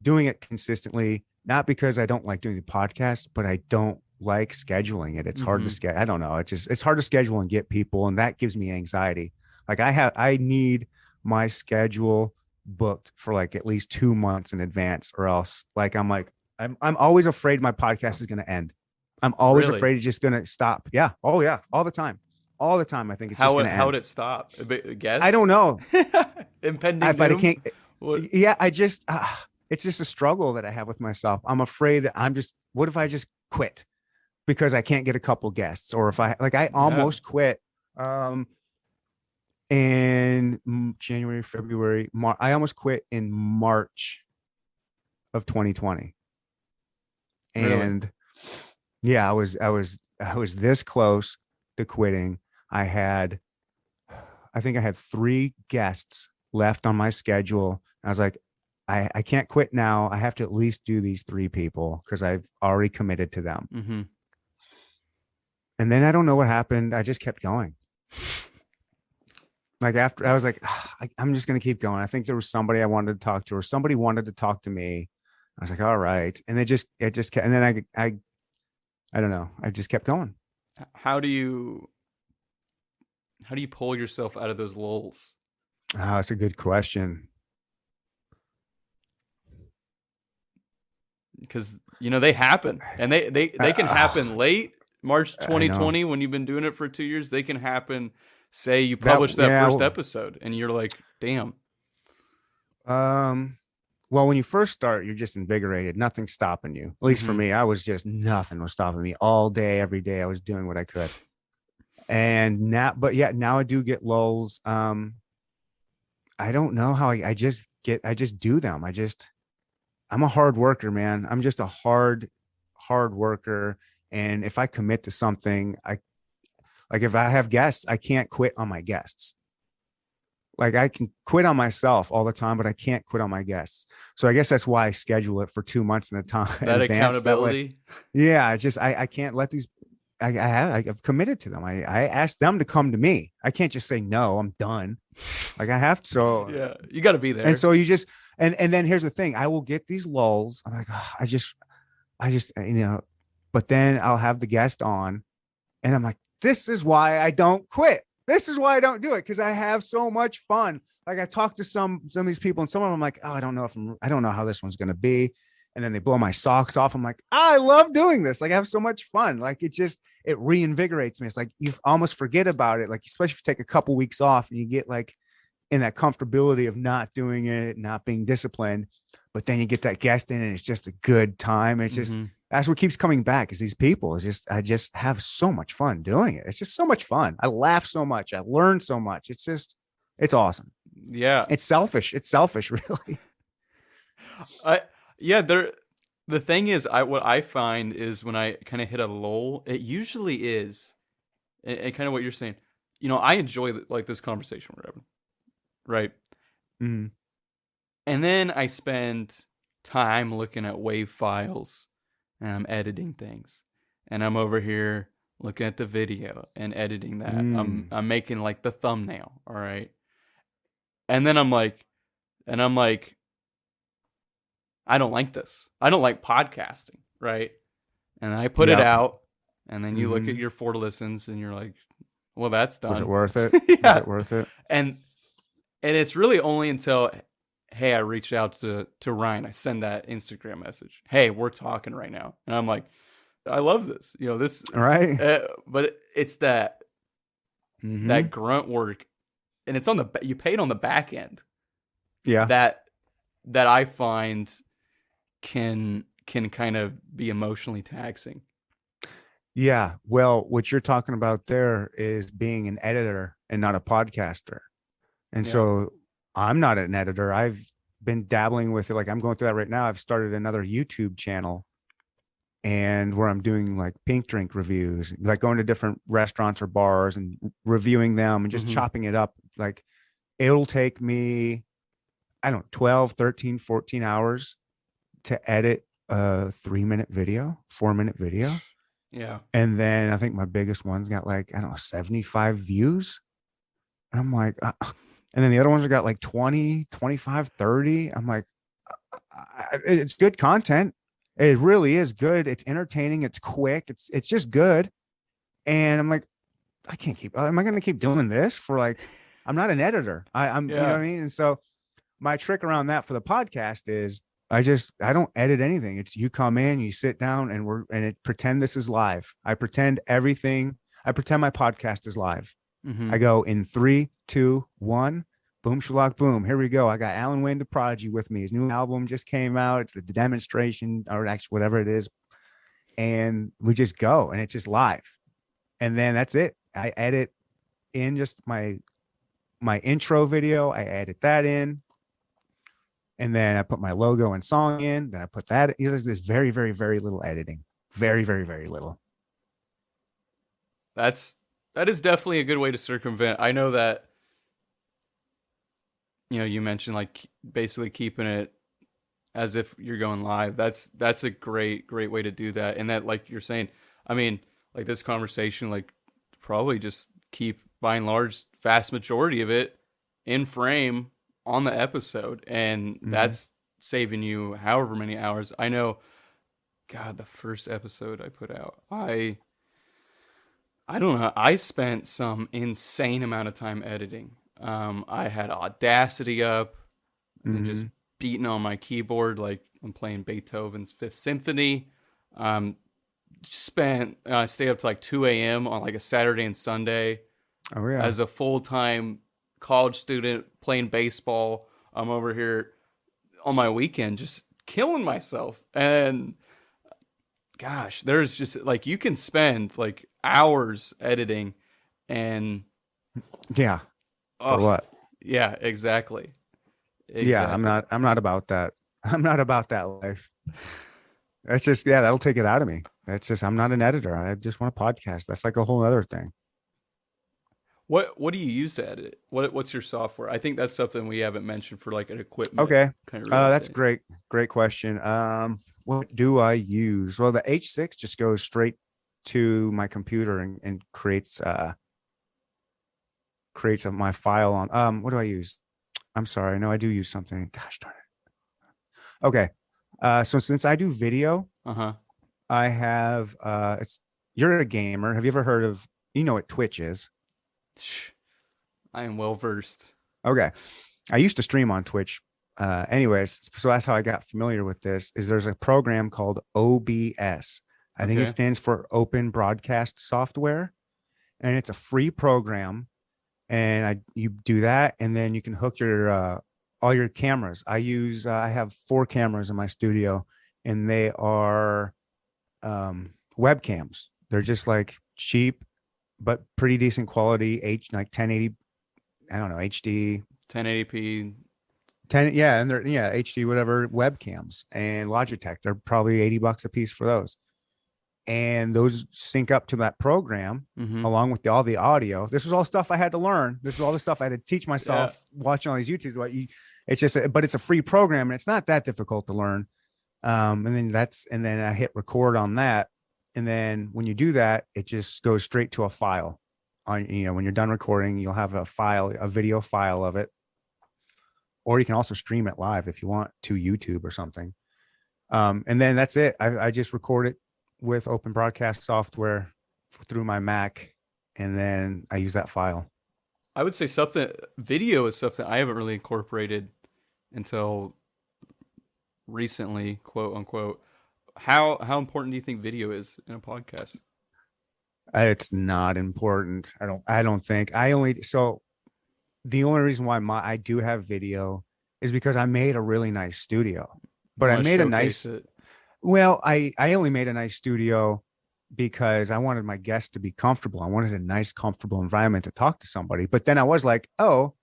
doing it consistently, not because I don't like doing the podcast, but I don't like scheduling it. It's hard to schedule. I don't know. It's hard to schedule and get people. And that gives me anxiety. Like I need my schedule booked for like at least 2 months in advance, or else I'm always afraid my podcast is going to end. I'm always afraid it's just going to stop. Yeah. Oh yeah. All the time. I think it's just going to end. How would it stop? Guess? I don't know. Impending but doom? I can't. Yeah. It's just a struggle that I have with myself. I'm afraid that what if I just quit because I can't get a couple guests, or if I almost quit. In January, February, March, I almost quit in March of 2020. And yeah, I was this close to quitting. I think I had 3 guests left on my schedule. I was like, I can't quit now. I have to at least do these 3 people because I've already committed to them. And then I don't know what happened. I just kept going. Like after I was like, I'm just going to keep going. I think there was somebody I wanted to talk to, or somebody wanted to talk to me. I was like, all right. And it just kept, and then I don't know. I just kept going. How do you pull yourself out of those lulls? Oh, that's a good question. Because, they happen, and they can happen late March 2020 when you've been doing it for 2 years. They can happen. Say you publish that first episode and you're like, damn. Well, when you first start, you're just invigorated. Nothing's stopping you. At least for me, nothing was stopping me all day, every day. I was doing what I could. And now I do get lulls. I don't know how I just do them. I'm a hard worker, man. I'm just a hard worker. And if I commit to something, if I have guests, I can't quit on my guests. Like I can quit on myself all the time, but I can't quit on my guests. So I guess that's why I schedule it for 2 months in a time. That accountability. Yeah. I can't let these, I've committed to them. I asked them to come to me. I can't just say, no, I'm done. Like I have to. So yeah, you got to be there. And so you just, and then here's the thing. I will get these lulls. I'm like, I just, but then I'll have the guest on and I'm like, this is why I don't quit. This is why I don't do it, because I have so much fun. Like I talked to some of these people, and some of them I'm like, oh, I don't know how this one's gonna be. And then they blow my socks off. I'm like, I love doing this. Like I have so much fun. Like it reinvigorates me. It's like you almost forget about it. Like especially if you take a couple weeks off and you get like in that comfortability of not doing it, not being disciplined, but then you get that guest in and it's just a good time. It's just that's what keeps coming back is these people. I just have so much fun doing it. It's just so much fun. I laugh so much. I learn so much. It's awesome. Yeah. It's selfish. It's selfish, really. The thing is, what I find is when I kind of hit a lull, it usually is, and kind of what you're saying, I enjoy like this conversation we're having, right? Mm-hmm. And then I spend time looking at WAV files and I'm editing things. And I'm over here looking at the video and editing that. I'm making like the thumbnail, all right? And then I'm like, I don't like this. I don't like podcasting, right? And I put it out, and then you look at your 4 listens and you're like, well, that's done. Was it worth it? Yeah. Was it worth it? And it's really only until, hey, I reached out to Ryan. I send that Instagram message. Hey, we're talking right now. And I'm like, I love this. This. Right. But it's that grunt work. And it's you paid on the back end. Yeah. That I find can kind of be emotionally taxing. Yeah. Well, what you're talking about there is being an editor and not a podcaster. And so I'm not an editor. I've been dabbling with it. Like I'm going through that right now. I've started another YouTube channel and where I'm doing like pink drink reviews, like going to different restaurants or bars and reviewing them and just chopping it up. Like it'll take me, I don't know, 12, 13, 14 hours to edit a 3-minute video, 4-minute video. Yeah. And then I think my biggest one's got like, I don't know, 75 views. And I'm like, and then the other ones have got like 20, 25, 30. I'm like, it's good content. It really is good. It's entertaining. It's quick. It's just good. And I'm like, am I going to keep doing this for like, I'm not an editor. I'm, you know what I mean? And so my trick around that for the podcast is I don't edit anything. It's you come in, you sit down and pretend this is live. I pretend my podcast is live. I go in 3, 2, 1, boom, shalak, boom. Here we go. I got Alan Wayne, the Prodigy with me. His new album just came out. It's the demonstration or actually whatever it is. And we just go and it's just live. And then that's it. I edit in just my intro video. I edit that in. And then I put my logo and song in. Then I put that. There's this very, very, very little editing. Very, very, very little. That is definitely a good way to circumvent. I know that, you mentioned like basically keeping it as if you're going live. That's a great way to do that. And that, like you're saying, I mean, like this conversation, like probably just keep by and large vast majority of it in frame on the episode, and that's saving you however many hours. I know, God, the first episode I put out, I don't know, I spent some insane amount of time editing. I had Audacity up and just beating on my keyboard like I'm playing Beethoven's Fifth Symphony. Stayed up to like 2 a.m. on like a Saturday and Sunday. Oh yeah. As a full-time college student playing baseball. I'm over here on my weekend just killing myself. And gosh, there's just like you can spend like hours editing and for what? Yeah, exactly. Yeah, I'm not about that. I'm not about that life. That's just that'll take it out of me. That's just I'm not an editor. I just want a podcast. That's like a whole other thing. What do you use to edit? What's your software? I think that's something we haven't mentioned for like an equipment. Okay. Kind of that's great. Great question. What do I use? Well, the H6 just goes straight to my computer and creates my file on. What do I use? I'm sorry. No, I do use something. Gosh darn it. Okay. So since I do video, I have you're a gamer. Have you ever heard of what Twitch is? I am well versed. Okay. I used to stream on Twitch. Anyways, so that's how I got familiar with this. Is there's a program called OBS. I think it Okay. stands for Open Broadcast Software, and it's a free program. And you do that, and then you can hook your all your cameras. I have 4 cameras in my studio, and they are webcams. They're just like cheap but pretty decent quality, like 1080, I don't know, HD 1080p. 10, yeah, and they're HD whatever webcams, and Logitech. They're probably $80 a piece for those, and those sync up to that program Mm-hmm. along with all the audio. This was all stuff I had to learn. This is all the stuff I had to teach myself watching all these YouTubes. It's just, but it's a free program, and it's not that difficult to learn. And then I hit record on that, and then when you do that, it just goes straight to a file. On when you're done recording, you'll have a video file of it. Or you can also stream it live if you want to YouTube or something. And then that's it. I just record it with Open Broadcast software through my Mac, and then I use that file. I would say video is something I haven't really incorporated until recently, quote unquote. How important do you think video is in a podcast? It's not important. I don't think. The only reason why I do have video is because I made a really nice studio. But I made a nice I only made a nice studio because I wanted my guests to be comfortable. I wanted a nice, comfortable environment to talk to somebody. But then I was like, oh,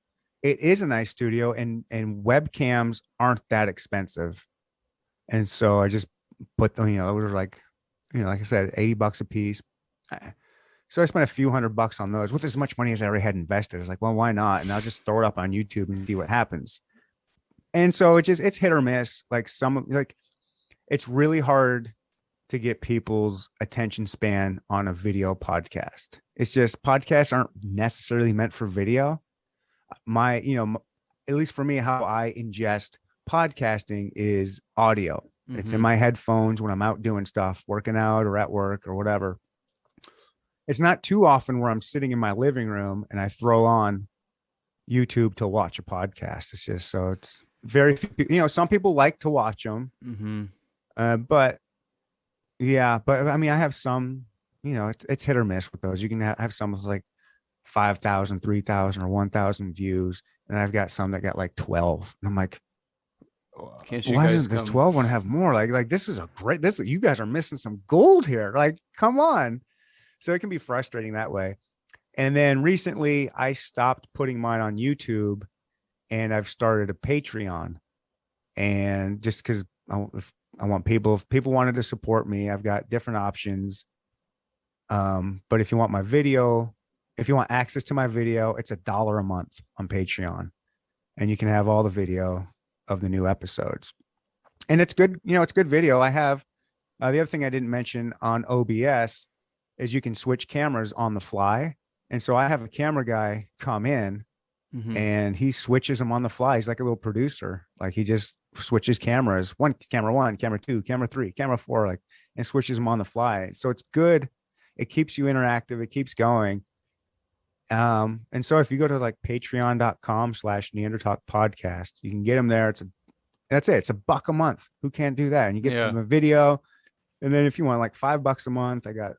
it is a nice studio, and webcams aren't that expensive. And so I just put them, it was like I said, $80 a piece. So I spent a few $100 on those with as much money as I already had invested. I was like, well, why not? And I'll just throw it up on YouTube and see what happens. And so it's hit or miss. It's really hard to get people's attention span on a video podcast. It's just podcasts aren't necessarily meant for video. At least for me, how I ingest podcasting is audio. Mm-hmm. It's in my headphones when I'm out doing stuff, working out or at work or whatever. It's not too often where I'm sitting in my living room and I throw on YouTube to watch a podcast. It's just, so it's very few, some people like to watch them. Mm-hmm. But I mean, I have some, it's hit or miss with those. You can have some with like 5,000, 3,000 or 1,000 views. And I've got some that got like 12. And I'm like, why doesn't this 12 one have more? Like this is you guys are missing some gold here. Like, come on. So it can be frustrating that way. And then recently I stopped putting mine on YouTube, and I've started a Patreon. And just because I want people, if people wanted to support me, I've got different options. But if you want access to my video, it's $1 a month on Patreon, and you can have all the video of the new episodes. And it's good. It's good video. I have, the other thing I didn't mention on OBS is you can switch cameras on the fly. And so I have a camera guy come in, mm-hmm. and he switches them on the fly. He's like a little producer. Like he just switches cameras, camera 1, camera 2, camera 3, camera 4, and switches them on the fly. So it's good. It keeps you interactive. It keeps going. And so if you go to patreon.com/Neandertalk podcast, you can get them there. That's it. It's $1 a month. Who can't do that? And you get them a video. And then if you want like $5 a month, I got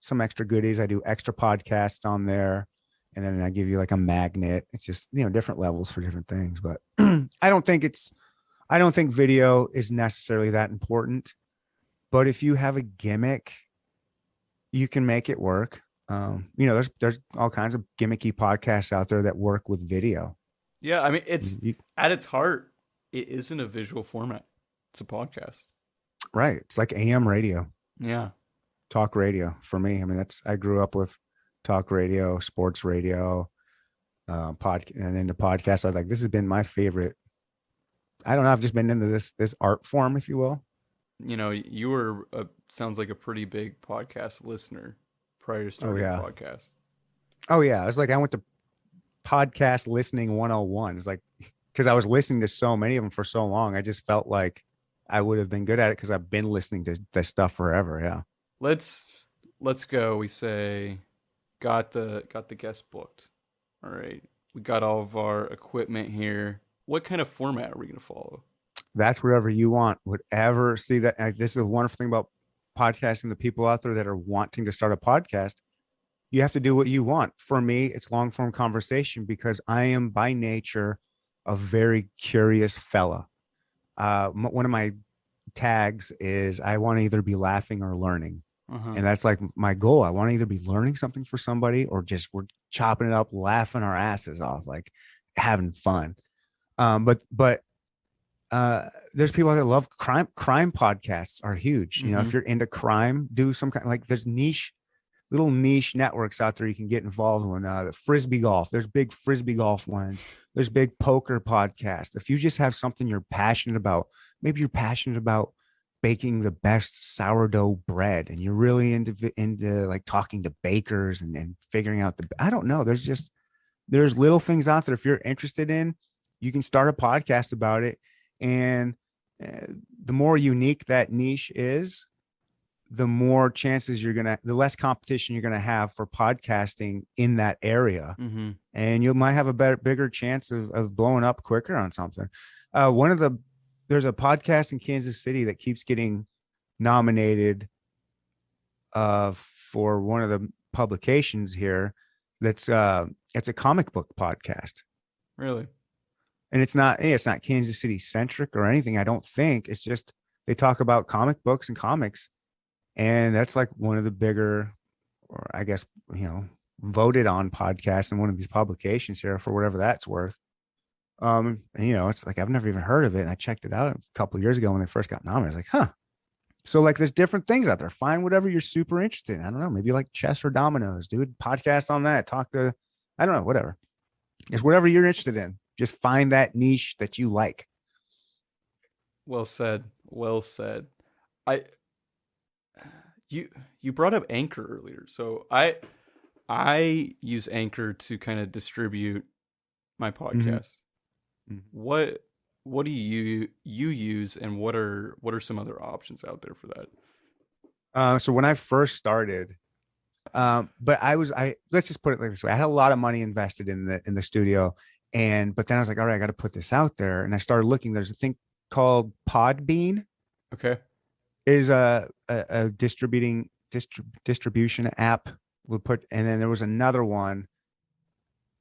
some extra goodies. I do extra podcasts on there, and then I give you like a magnet. It's just, different levels for different things. But I don't think video is necessarily that important. But if you have a gimmick, you can make it work. There's all kinds of gimmicky podcasts out there that work with video. Yeah, I mean, it's at its heart, it isn't a visual format. It's a podcast. Right. It's like AM radio. Yeah. Talk radio for me. I mean, I grew up with talk radio, sports radio, and then the podcast. This has been my favorite. I don't know. I've just been into this art form, if you will. You were sounds like a pretty big podcast listener prior to starting a podcast. Oh yeah. I went to podcast listening 101. It's like, because I was listening to so many of them for so long, I just felt like I would have been good at it because I've been listening to this stuff forever. Yeah. Let's go. We say got the guest booked. All right. We got all of our equipment here. What kind of format are we gonna follow? That's whatever you want. Whatever. See that this is a wonderful thing about podcasting. The people out there that are wanting to start a podcast, you have to do what you want. For me, it's long form conversation because I am by nature a very curious fella. One of my tags is I want to either be laughing or learning. And that's like my goal. I want to either be learning something for somebody or just we're chopping it up, laughing our asses off, like having fun. But there's people that love crime. Crime podcasts are huge. You know, if you're into crime, do some kind like there's little niche networks out there you can get involved in. The frisbee golf, there's big frisbee golf ones. There's big poker podcasts. If you just have something you're passionate about, maybe you're passionate about baking the best sourdough bread and you're really into like talking to bakers and figuring out I don't know. There's little things out there. If you're interested in, you can start a podcast about it. And the more unique that niche is, the more chances the less competition you're going to have for podcasting in that area. And you might have a bigger chance of blowing up quicker on something. There's a podcast in Kansas City that keeps getting nominated for one of the publications here. It's a comic book podcast. Really? And it's not Kansas City centric or anything. I don't think. It's just they talk about comic books and comics. And that's like one of the bigger, or I guess, voted on podcasts in one of these publications here for whatever that's worth. And, it's like, I've never even heard of it. And I checked it out a couple of years ago when they first got nominated. I was like, huh. So like, there's different things out there. Find whatever you're super interested in. I don't know. Maybe like chess or dominoes, do a podcast on that. Talk to, I don't know, whatever. It's whatever you're interested in. Just find that niche that you like. Well said. Well said. You brought up Anchor earlier. So I use Anchor to kind of distribute my podcast. What do you use, and what are some other options out there for that? So when I first started, but let's just put it like this way. I had a lot of money invested in the studio, but then I was like, all right, I got to put this out there. And I started looking, there's a thing called Podbean. Okay. Is a distribution app and then there was another one.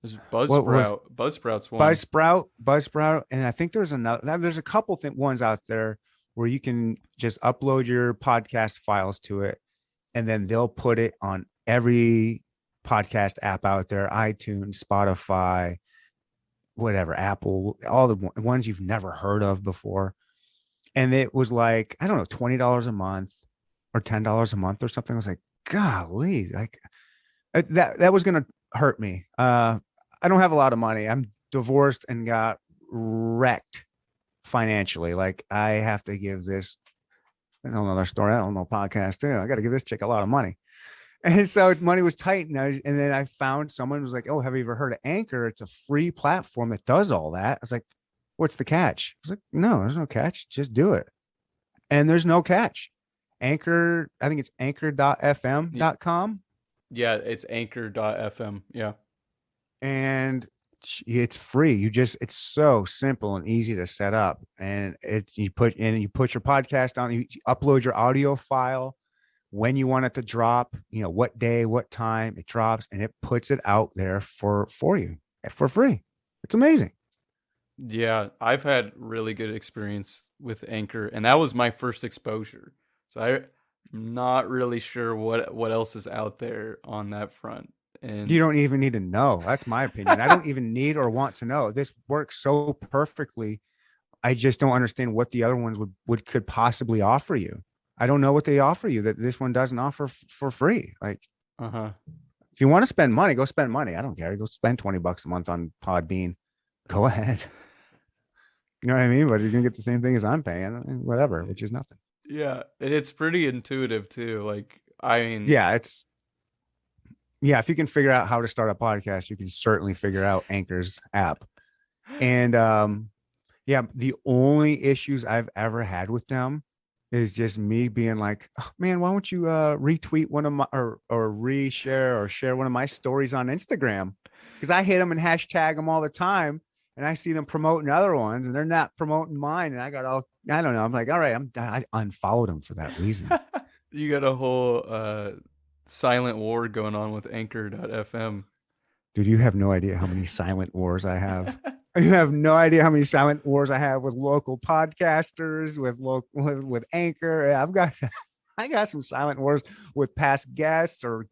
There's Buzzsprout. Buzzsprout's one. Buzzsprout. And I think there's a couple ones out there where you can just upload your podcast files to it and then they'll put it on every podcast app out there, iTunes, Spotify, whatever, Apple, all the ones you've never heard of before. And it was like, I don't know, $20 a month or $10 a month or something. I was like, golly, like that was going to hurt me. I don't have a lot of money. I'm divorced and got wrecked financially. Like I have to give this, another story. I don't know, podcast too. I got to give this chick a lot of money. And so money was tight. And then I found someone who was like, oh, have you ever heard of Anchor? It's a free platform that does all that. I was like, what's the catch? I was like, no, there's no catch. Just do it. And there's no catch. Anchor, I think it's anchor.fm.com. Yeah, it's anchor.fm. Yeah. And it's free. It's so simple and easy to set up. And you put your podcast on, you upload your audio file when you want it to drop, what day, what time it drops, and it puts it out there for you for free. It's amazing. Yeah, I've had really good experience with Anchor, and that was my first exposure. So I'm not really sure what else is out there on that front. And you don't even need to know. That's my opinion. I don't even need or want to know. This works so perfectly. I just don't understand what the other ones could possibly offer you. I don't know what they offer you that this one doesn't offer for free. Like, if you want to spend money, go spend money. I don't care. Go spend $20 a month on Podbean. Go ahead. You know what I mean? But you're going to get the same thing as I'm paying, whatever, which is nothing. Yeah. And it's pretty intuitive too. Like, I mean, if you can figure out how to start a podcast, you can certainly figure out Anchor's app. And the only issues I've ever had with them is just me being like, oh, man, why don't you retweet one of my or reshare or share one of my stories on Instagram? Because I hit them and hashtag them all the time, and I see them promoting other ones, and they're not promoting mine, and I got all I don't know. I'm like, all right, I unfollowed them for that reason. You got a whole silent war going on with Anchor.fm. Dude, you have no idea how many silent wars I have. You have no idea how many silent wars I have with local podcasters, with Anchor. I got some silent wars with past guests or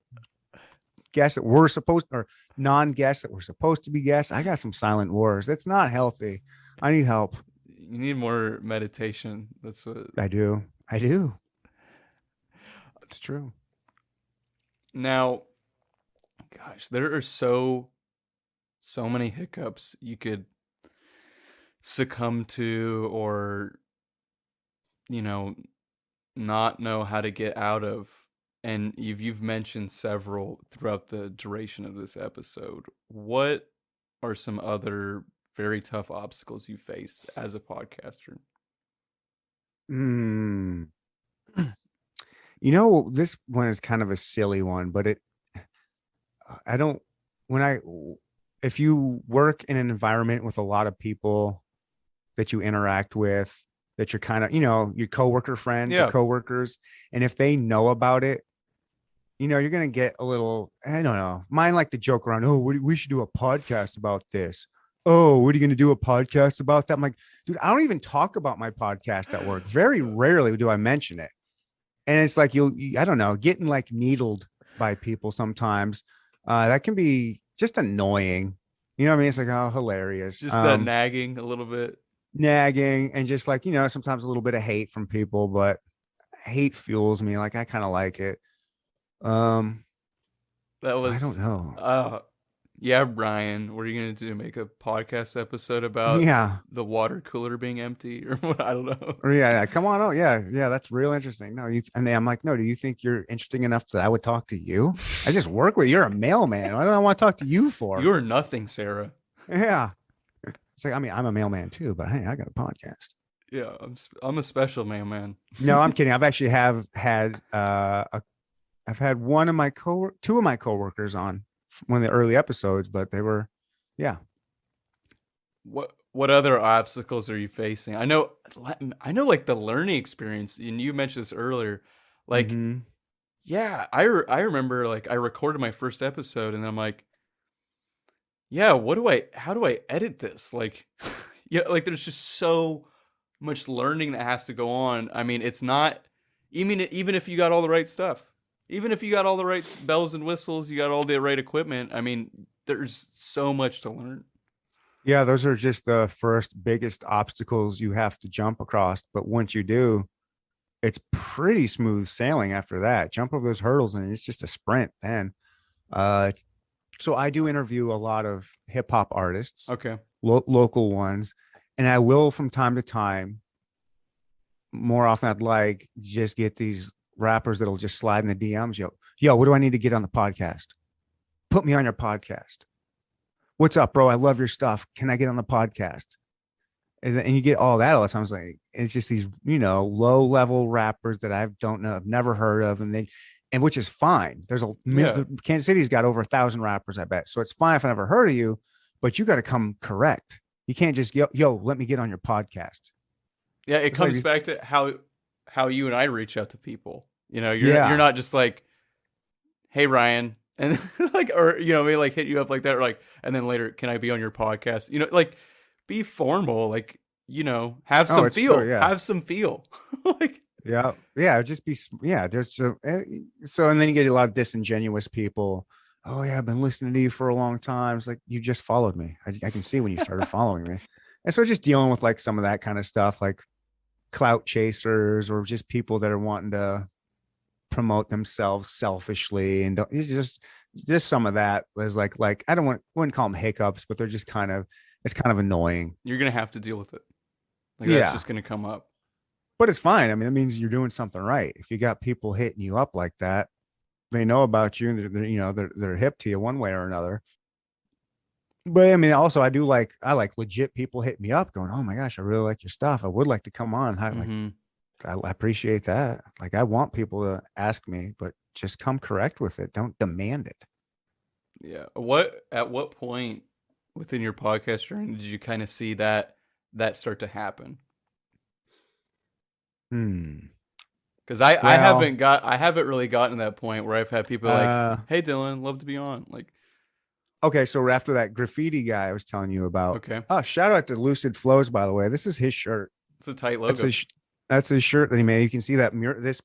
guests that were supposed or non-guests that were supposed to be guests. I got some silent wars. It's not healthy. I need help. You need more meditation. That's what I do. I do. It's true. Now, gosh, there are so many hiccups you could succumb to, or not know how to get out of, and you've mentioned several throughout the duration of this episode. What are some other very tough obstacles you faced as a podcaster? This one is kind of a silly one, but I don't if you work in an environment with a lot of people that you interact with, that you're kind of, your coworker friends, your coworkers, and if they know about it, you're going to get a little, I don't know, mine like to joke around. Oh, we should do a podcast about this. Oh, what are you going to do a podcast about that? I'm like, dude, I don't even talk about my podcast at work. Very rarely do I mention it. And it's like, I don't know, getting like needled by people sometimes. That can be just annoying. You know what I mean? It's like, oh, hilarious. Just that nagging a little bit. Nagging and just like, sometimes a little bit of hate from people, but hate fuels me. Like, I kind of like it. That was, I don't know. Yeah, Brian, what are you going to do? Make a podcast episode about the water cooler being empty or what? I don't know. Or yeah, come on. Oh, yeah. That's real interesting. No, and I'm like, no, do you think you're interesting enough that I would talk to you? I just work with you. You're a mailman. What do I want to talk to you for? You're nothing, Sarah. Yeah. It's like, I mean, I'm a mailman too, but hey, I got a podcast. Yeah, I'm a special mailman. No, I'm kidding. I've actually had I've had two of my coworkers on one of the early episodes, but they were, yeah. What other obstacles are you facing? I know like the learning experience, and you mentioned this earlier, like, yeah, I remember like I recorded my first episode and I'm like, yeah, how do I edit this? Like, yeah, like there's just so much learning that has to go on. I mean, it's not, even if you got all the right stuff, even if you got all the right bells and whistles, you got all the right equipment. I mean, there's so much to learn. Yeah, those are just the first biggest obstacles you have to jump across. But once you do, it's pretty smooth sailing after that. Jump over those hurdles and it's just a sprint then. So I do interview a lot of hip hop artists, okay, local ones, and I will from time to time, more often I'd like, just get these rappers that'll just slide in the DMs. Yo, what do I need to get on the podcast? Put me on your podcast. What's up, bro? I love your stuff. Can I get on the podcast? And you get all that all the time. It's like, it's just these, low level rappers that I've never heard of. And which is fine. Kansas City's got over 1,000 rappers, I bet. So it's fine if I never heard of you, but you got to come correct. You can't just yo, let me get on your podcast. Yeah. It comes back to how you and I reach out to people. You're not just like, hey, Ryan, and like, or, we like hit you up like that, or like, and then later, can I be on your podcast? Like, be formal, like, have some feel, have some feel. Like, just be, there's so and then you get a lot of disingenuous people. Oh yeah, I've been listening to you for a long time. It's like, you just followed me. I can see when you started following me. And so just dealing with like some of that kind of stuff, like clout chasers, or just people that are wanting to promote themselves selfishly, and just some of that was like I wouldn't call them hiccups, but they're just it's kind of annoying. You're gonna have to deal with it. Like, that's just gonna come up. But it's fine. I mean, it means you're doing something right. If you got people hitting you up like that, they know about you, and they're hip to you one way or another. But I mean, also I like legit people hit me up going, oh my gosh, I really like your stuff. I would like to come on. I appreciate that. Like, I want people to ask me, but just come correct with it. Don't demand it. Yeah. At what point within your podcast journey did you kind of see that start to happen? Hmm. Because I Well, I haven't really gotten to that point where I've had people like, uh, "Hey Dylan, love to be on." Like, okay. So after that graffiti guy I was telling you about, okay, oh, shout out to Lucid Flows, by the way. This is his shirt. it's a tight That's logo. his. That's his shirt that he made. You can see that this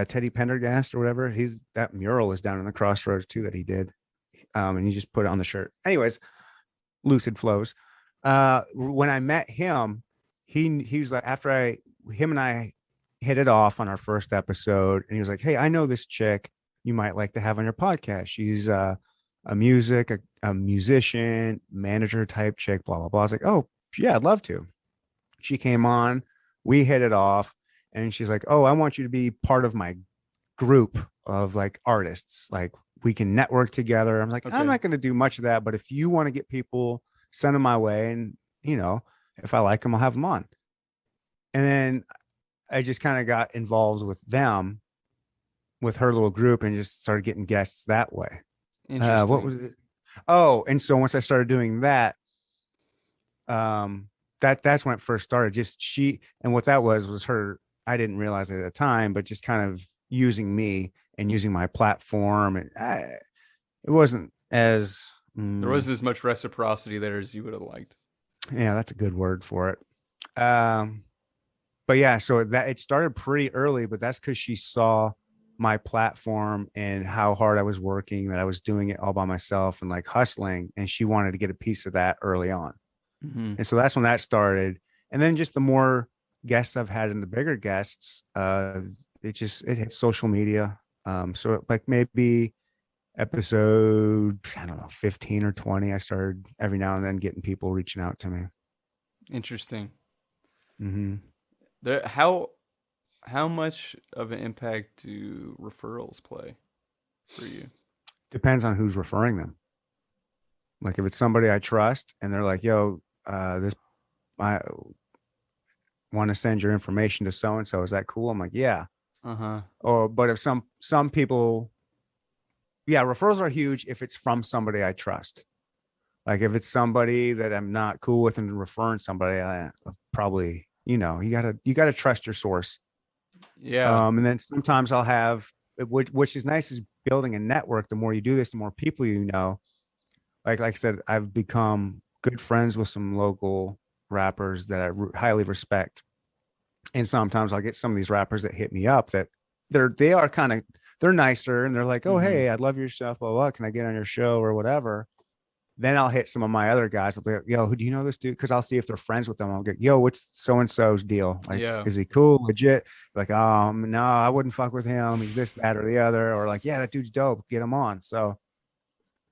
Teddy Pendergast or whatever. That mural is down in the crossroads too that he did. And you just put it on the shirt. Anyways, Lucid Flows. When I met him, he was like, him and I hit it off on our first episode, and he was like, "Hey, I know this chick you might like to have on your podcast. She's a musician, manager type chick, blah blah blah." I was like, "Oh yeah, I'd love to." She came on, we hit it off, and she's like, "Oh, I want you to be part of my group of like artists. Like, we can network together." I'm like, "I'm Okay, not going to do much of that, but if you want to get people, send them my way, and if I like them, I'll have them on." And then I just kind of got involved with them, with her little group, and just started getting guests that way. What interesting. was it? Oh, and so once I started doing that, that's when it first started. Just and what that was her. I didn't realize it at the time, but just kind of using me and using my platform, and it wasn't as There wasn't as much reciprocity there as you would have liked. yeah, that's a good word for it. But yeah, so that it started pretty early, but that's because she saw my platform and how hard I was working, that I was doing it all by myself and like hustling, and she wanted to get a piece of that early on. Mm-hmm. And so that's when that started. And then just the more guests I've had and the bigger guests, it hit social media. So like maybe episode, I don't know, 15 or 20, I started every now and then getting people reaching out to me. Interesting. Mm-hmm. There, how much of an impact do referrals play for you? Depends on who's referring them. Like if it's somebody I trust and they're like, "Yo, this I want to send your information to so and so. Is that cool?" I'm like, "Yeah." Uh huh. Or but if some people, yeah, referrals are huge if it's from somebody I trust. Like if it's somebody that I'm not cool with and referring somebody, I probably, you gotta trust your source. Yeah. And then sometimes I'll have, which is nice, is building a network. The more you do this, the more people you know. Like I said, I've become good friends with some local rappers that I highly respect. And sometimes I'll get some of these rappers that hit me up that they're nicer and they're like, "Oh, Mm-hmm. hey, I'd love your stuff. Blah, blah, blah. Can I get on your show or whatever?" Then I'll hit some of my other guys. I'll be like, "Yo, who do you know this dude?" Because I'll see if they're friends with them. I'll get, "Yo, what's so and so's deal? Like, Yeah. is he cool, legit?" Like, no, I wouldn't fuck with him. He's this, that, or the other. Or like, "Yeah, that dude's dope. Get him on." So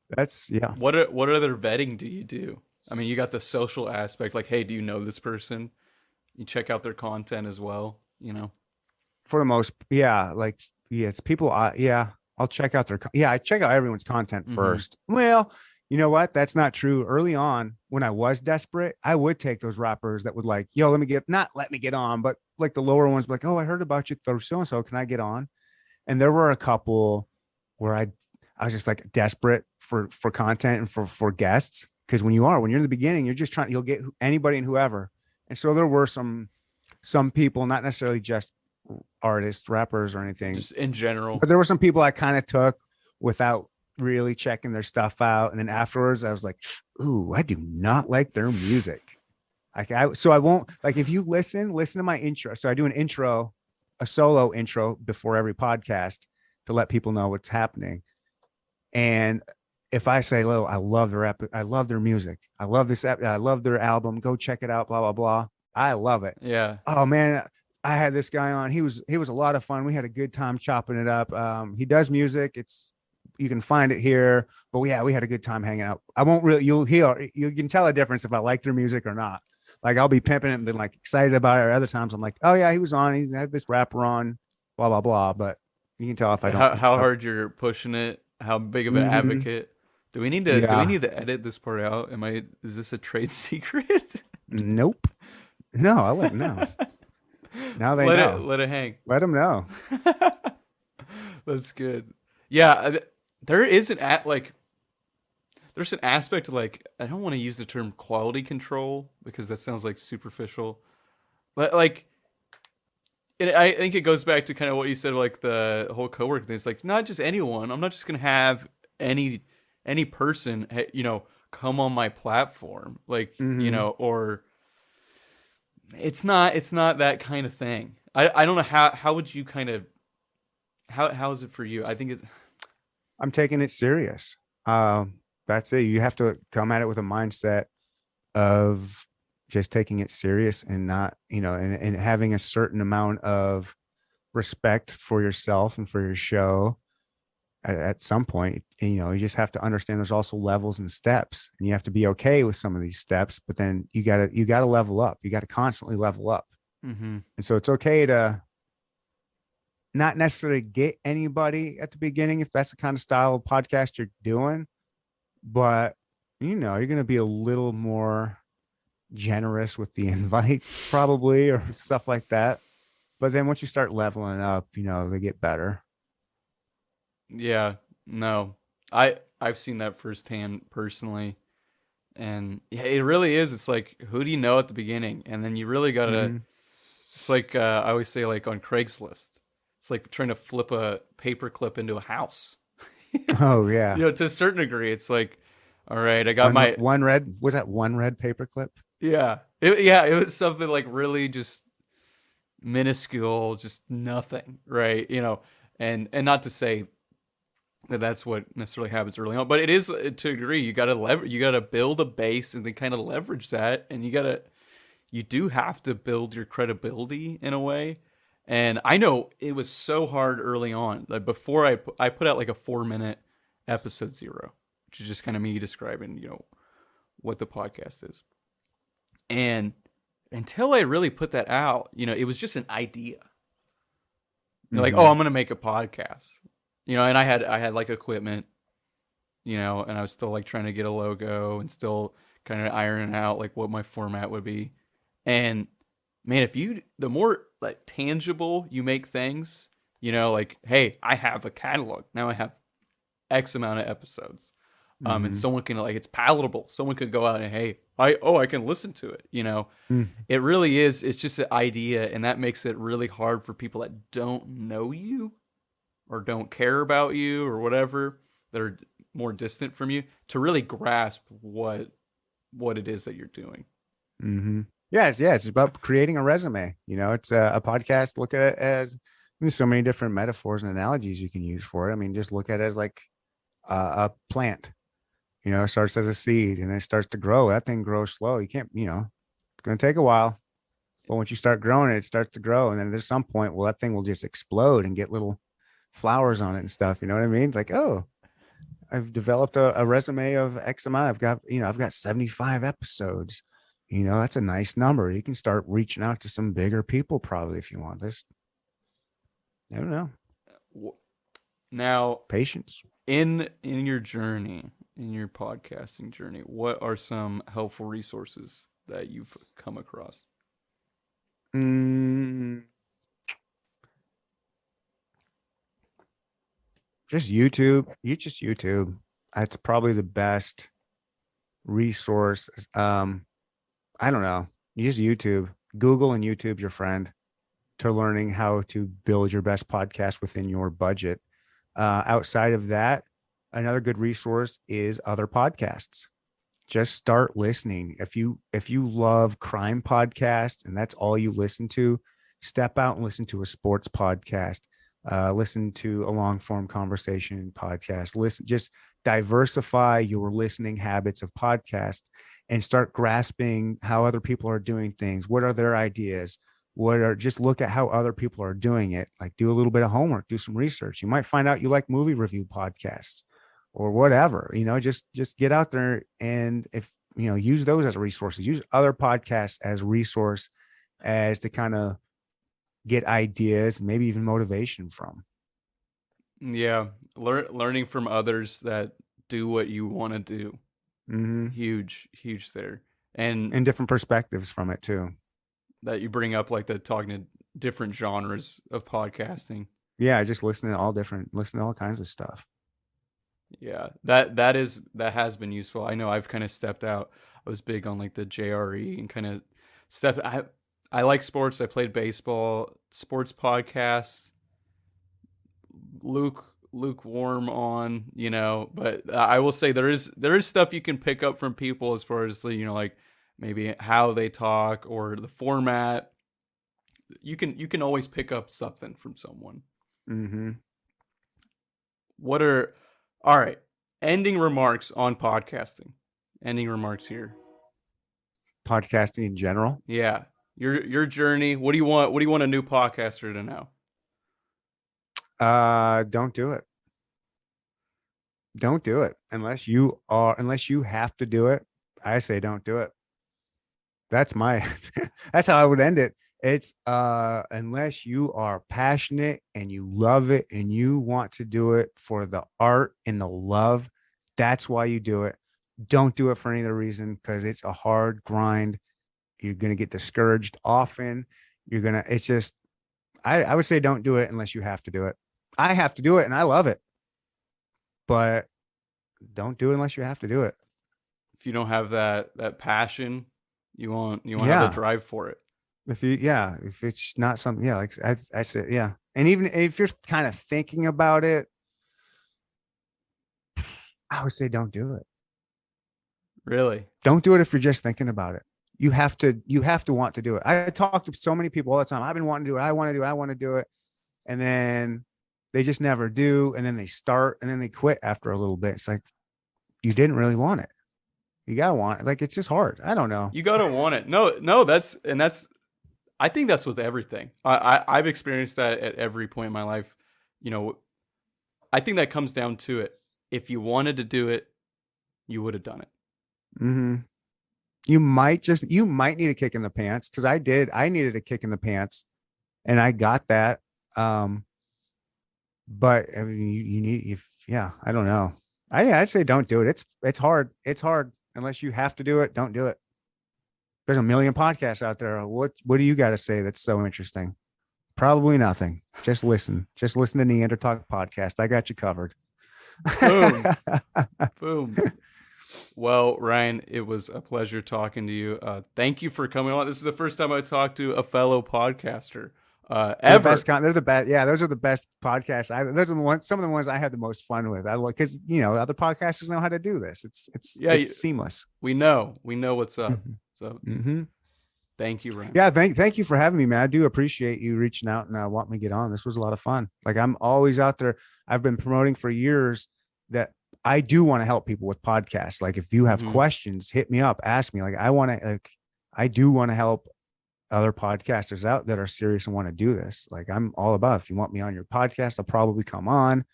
that's yeah. What other vetting do you do? I mean, you got the social aspect, like, hey, do you know this person? You check out their content as well. You know. For the most, yeah, like yeah, it's people. Yeah, I'll check out I check out everyone's content Mm-hmm. first. Well, you know what? That's not true. Early on, when I was desperate, I would take those rappers that would like, "Yo, let me get on," but like the lower ones, like, "Oh, I heard about you through so and so. Can I get on?" And there were a couple where I was just like desperate for content and for guests, because when you're in the beginning, you're just you'll get anybody and whoever. And so there were some people, not necessarily just artists, rappers, or anything, Just in general. but there were some people I kind of took without really checking their stuff out. And then afterwards, I was like, "Ooh, I do not like their music." So I won't, like, if you listen to my intro. So I do a solo intro before every podcast to let people know what's happening. And if I say, "Oh, I love I love their music. I love I love their album. Go check it out, blah, blah, blah." I love it. Yeah. Oh man, I had this guy on. He was a lot of fun. We had a good time chopping it up. He does music. You can find it here. But yeah, we had a good time hanging out. I won't really you can tell a difference if I like their music or not. Like I'll be pimping it and been like excited about it. Or other times I'm like, "Oh yeah, he was on. He's had this rapper on, blah blah blah." But you can tell if I don't. How hard you're pushing it? How big of an Mhm. advocate? Do we need Yeah. to edit this part out? Is this a trade secret? Nope. No, I'll let no. Now they know. Let it hang. Let them know. That's good. Yeah, there is there's an aspect to like, I don't want to use the term quality control because that sounds like superficial, but like, I think it goes back to kind of what you said, like the whole coworker thing. It's like not just anyone. I'm not just gonna have any person, come on my platform, like or it's not that kind of thing. I don't know how would you kind of how is it for you? I think it's I'm taking it serious. That's it. You have to come at it with a mindset of just taking it serious and not, and having a certain amount of respect for yourself and for your show at some point. You just have to understand there's also levels and steps, and you have to be okay with some of these steps, but then you gotta level up. You got to constantly level up. And so it's okay to not necessarily get anybody at the beginning if that's the kind of style of podcast you're doing, but you're going to be a little more generous with the invites probably, or stuff like that. But then once you start leveling up, they get better. Yeah, no, I've seen that firsthand personally, and yeah, it really is. It's like, who do you know at the beginning, and then you really gotta. It's like I always say, like on Craigslist, it's like trying to flip a paperclip into a house. Oh yeah, to a certain degree, it's like, all right, I got my one red. Was that one red paperclip? Yeah, it was something like really just minuscule, just nothing, right? And not to say that's what necessarily happens early on, but it is to a degree. You got to build a base and then kind of leverage that, and you do have to build your credibility in a way. And I know it was so hard early on. Like before I put out like a 4-minute episode 0, which is just kind of me describing, what the podcast is. And until I really put that out, it was just an idea. Like, oh, I'm going to make a podcast. And I had like equipment, and I was still like trying to get a logo and still kind of ironing out like what my format would be. And man, the more like tangible you make things, like, hey, I have a catalog. Now I have X amount of episodes. And someone can it's palatable. Someone could go out and, hey, I can listen to it. It really is. It's just an idea. And that makes it really hard for people that don't know you or don't care about you or whatever, that are more distant from you, to really grasp what it is that you're doing. Yes. It's about creating a resume. It's a podcast. Look at it as, there's so many different metaphors and analogies you can use for it. I mean, just look at it as like a plant. It starts as a seed and then it starts to grow. That thing grows slow. You can't, it's going to take a while. But once you start growing it starts to grow. And then at some point, that thing will just explode and get little flowers on it and stuff. You know what I mean? It's like, oh, I've developed a resume of X amount. I've got 75 episodes. That's a nice number. You can start reaching out to some bigger people probably if you want this. I don't know. Now, patience in your journey. In your podcasting journey, what are some helpful resources that you've come across? Just YouTube. YouTube. That's probably the best resource. I don't know. Use YouTube. Google and YouTube's your friend to learning how to build your best podcast within your budget. Outside of that, another good resource is other podcasts. Just start listening. If you love crime podcasts and that's all you listen to, step out and listen to a sports podcast. Listen to a long form conversation podcast. Just diversify your listening habits of podcast and start grasping how other people are doing things. What are their ideas? Just look at how other people are doing it. Like, do a little bit of homework, do some research. You might find out you like movie review podcasts or whatever, just get out there. And if, use those as resources, use other podcasts as resource as to kind of get ideas, maybe even motivation from. Yeah. Learning from others that do what you want to do. Huge there. And different perspectives from it too. That you bring up, like the talking to different genres of podcasting. Yeah, I just listen to all kinds of stuff. Yeah, that has been useful. I know I've kind of stepped out. I was big on like the JRE and kind of step. I like sports. I played baseball, sports podcasts. Lukewarm on, but I will say there is stuff you can pick up from people as far as the, like maybe how they talk or the format. You can always pick up something from someone. Mm-hmm. All right, ending remarks on podcasting. Ending remarks here. Podcasting in general. Yeah, your journey. What do you want a new podcaster to know? Don't do it. Don't do it unless you have to do it. I say don't do it. That's that's how I would end it. It's unless you are passionate and you love it and you want to do it for the art and the love, that's why you do it. Don't do it for any other reason, because it's a hard grind. You're going to get discouraged often. It's just, I would say don't do it unless you have to do it. I have to do it and I love it, but don't do it unless you have to do it. If you don't have that passion, you won't have the drive for it. If it's not something, like I said, yeah. And even if you're kind of thinking about it, I would say don't do it. Really? Don't do it if you're just thinking about it. You have to want to do it. I talk to so many people all the time. I've been wanting to do it. I want to do it. And then they just never do. And then they start and then they quit after a little bit. It's like, you didn't really want it. You got to want it. Like, it's just hard. I don't know. You got to want it. No, I think that's with everything. I've experienced that at every point in my life. I think that comes down to it. If you wanted to do it, you would have done it. Mm-hmm. You might need a kick in the pants, because I did. I needed a kick in the pants, and I got that. But I mean, I don't know. I'd say don't do it. It's hard. It's hard. Unless you have to do it, don't do it. There's a million podcasts out there. What do you got to say that's so interesting? Probably nothing. Just listen. Just listen to Neander Talk podcast. I got you covered. Boom. Boom. Well, Ryan, it was a pleasure talking to you. Thank you for coming on. This is the first time I talked to a fellow podcaster ever. They're the best. Yeah, those are the best podcasts. Those are some of the ones I had the most fun with. I like, because other podcasters know how to do this. It's seamless. We know what's up. Mm-hmm. So mm-hmm. Thank you, Ryan. Yeah, thank you for having me, man. I do appreciate you reaching out and wanting me to get on. This was a lot of fun. Like, I'm always out there. I've been promoting for years that I do want to help people with podcasts. Like, if you have questions, hit me up, ask me. Like, I do want to help other podcasters out that are serious and want to do this. Like, I'm all about, if you want me on your podcast, I'll probably come on.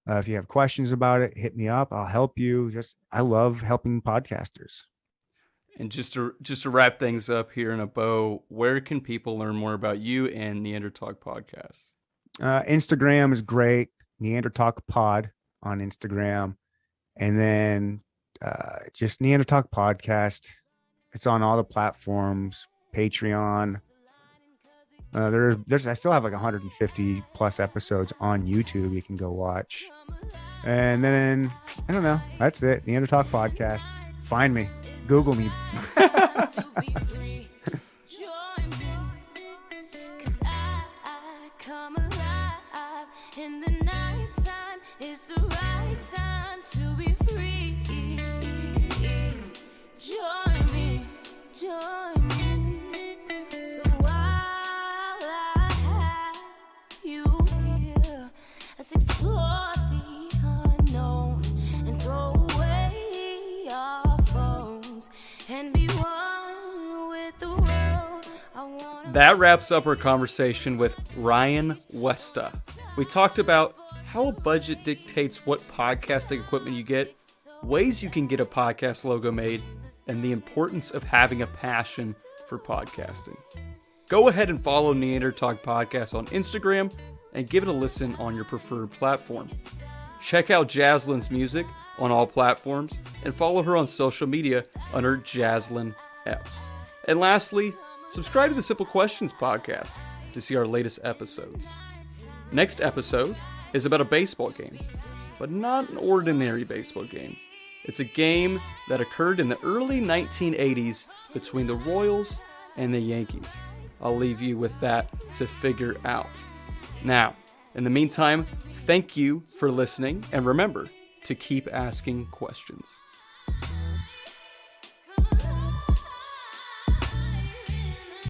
If you have questions about it, hit me up. I'll help you. I love helping podcasters. And just to wrap things up here in a bow, where can people learn more about you and Neander Talk podcast? Instagram is great. Neander Talk Pod on Instagram. And then just Neander Talk podcast. It's on all the platforms. Patreon. I still have like 150 plus episodes on YouTube you can go watch. And then I don't know. That's it. Neander Talk podcast. Find me. Google me. That wraps up our conversation with Ryan Westa. We talked about how a budget dictates what podcasting equipment you get, ways you can get a podcast logo made, and the importance of having a passion for podcasting. Go ahead and follow Neander Talk Podcast on Instagram and give it a listen on your preferred platform. Check out Jaslyn's music on all platforms and follow her on social media under Jaslyn Epps. And lastly, subscribe to the Simple Questions podcast. to see our latest episodes. Next episode is about a baseball game, but not an ordinary baseball game. It's a game that occurred in the early 1980s between the Royals and the Yankees. I'll leave you with that to figure out. Now, in the meantime, thank you for listening, and remember to keep asking questions.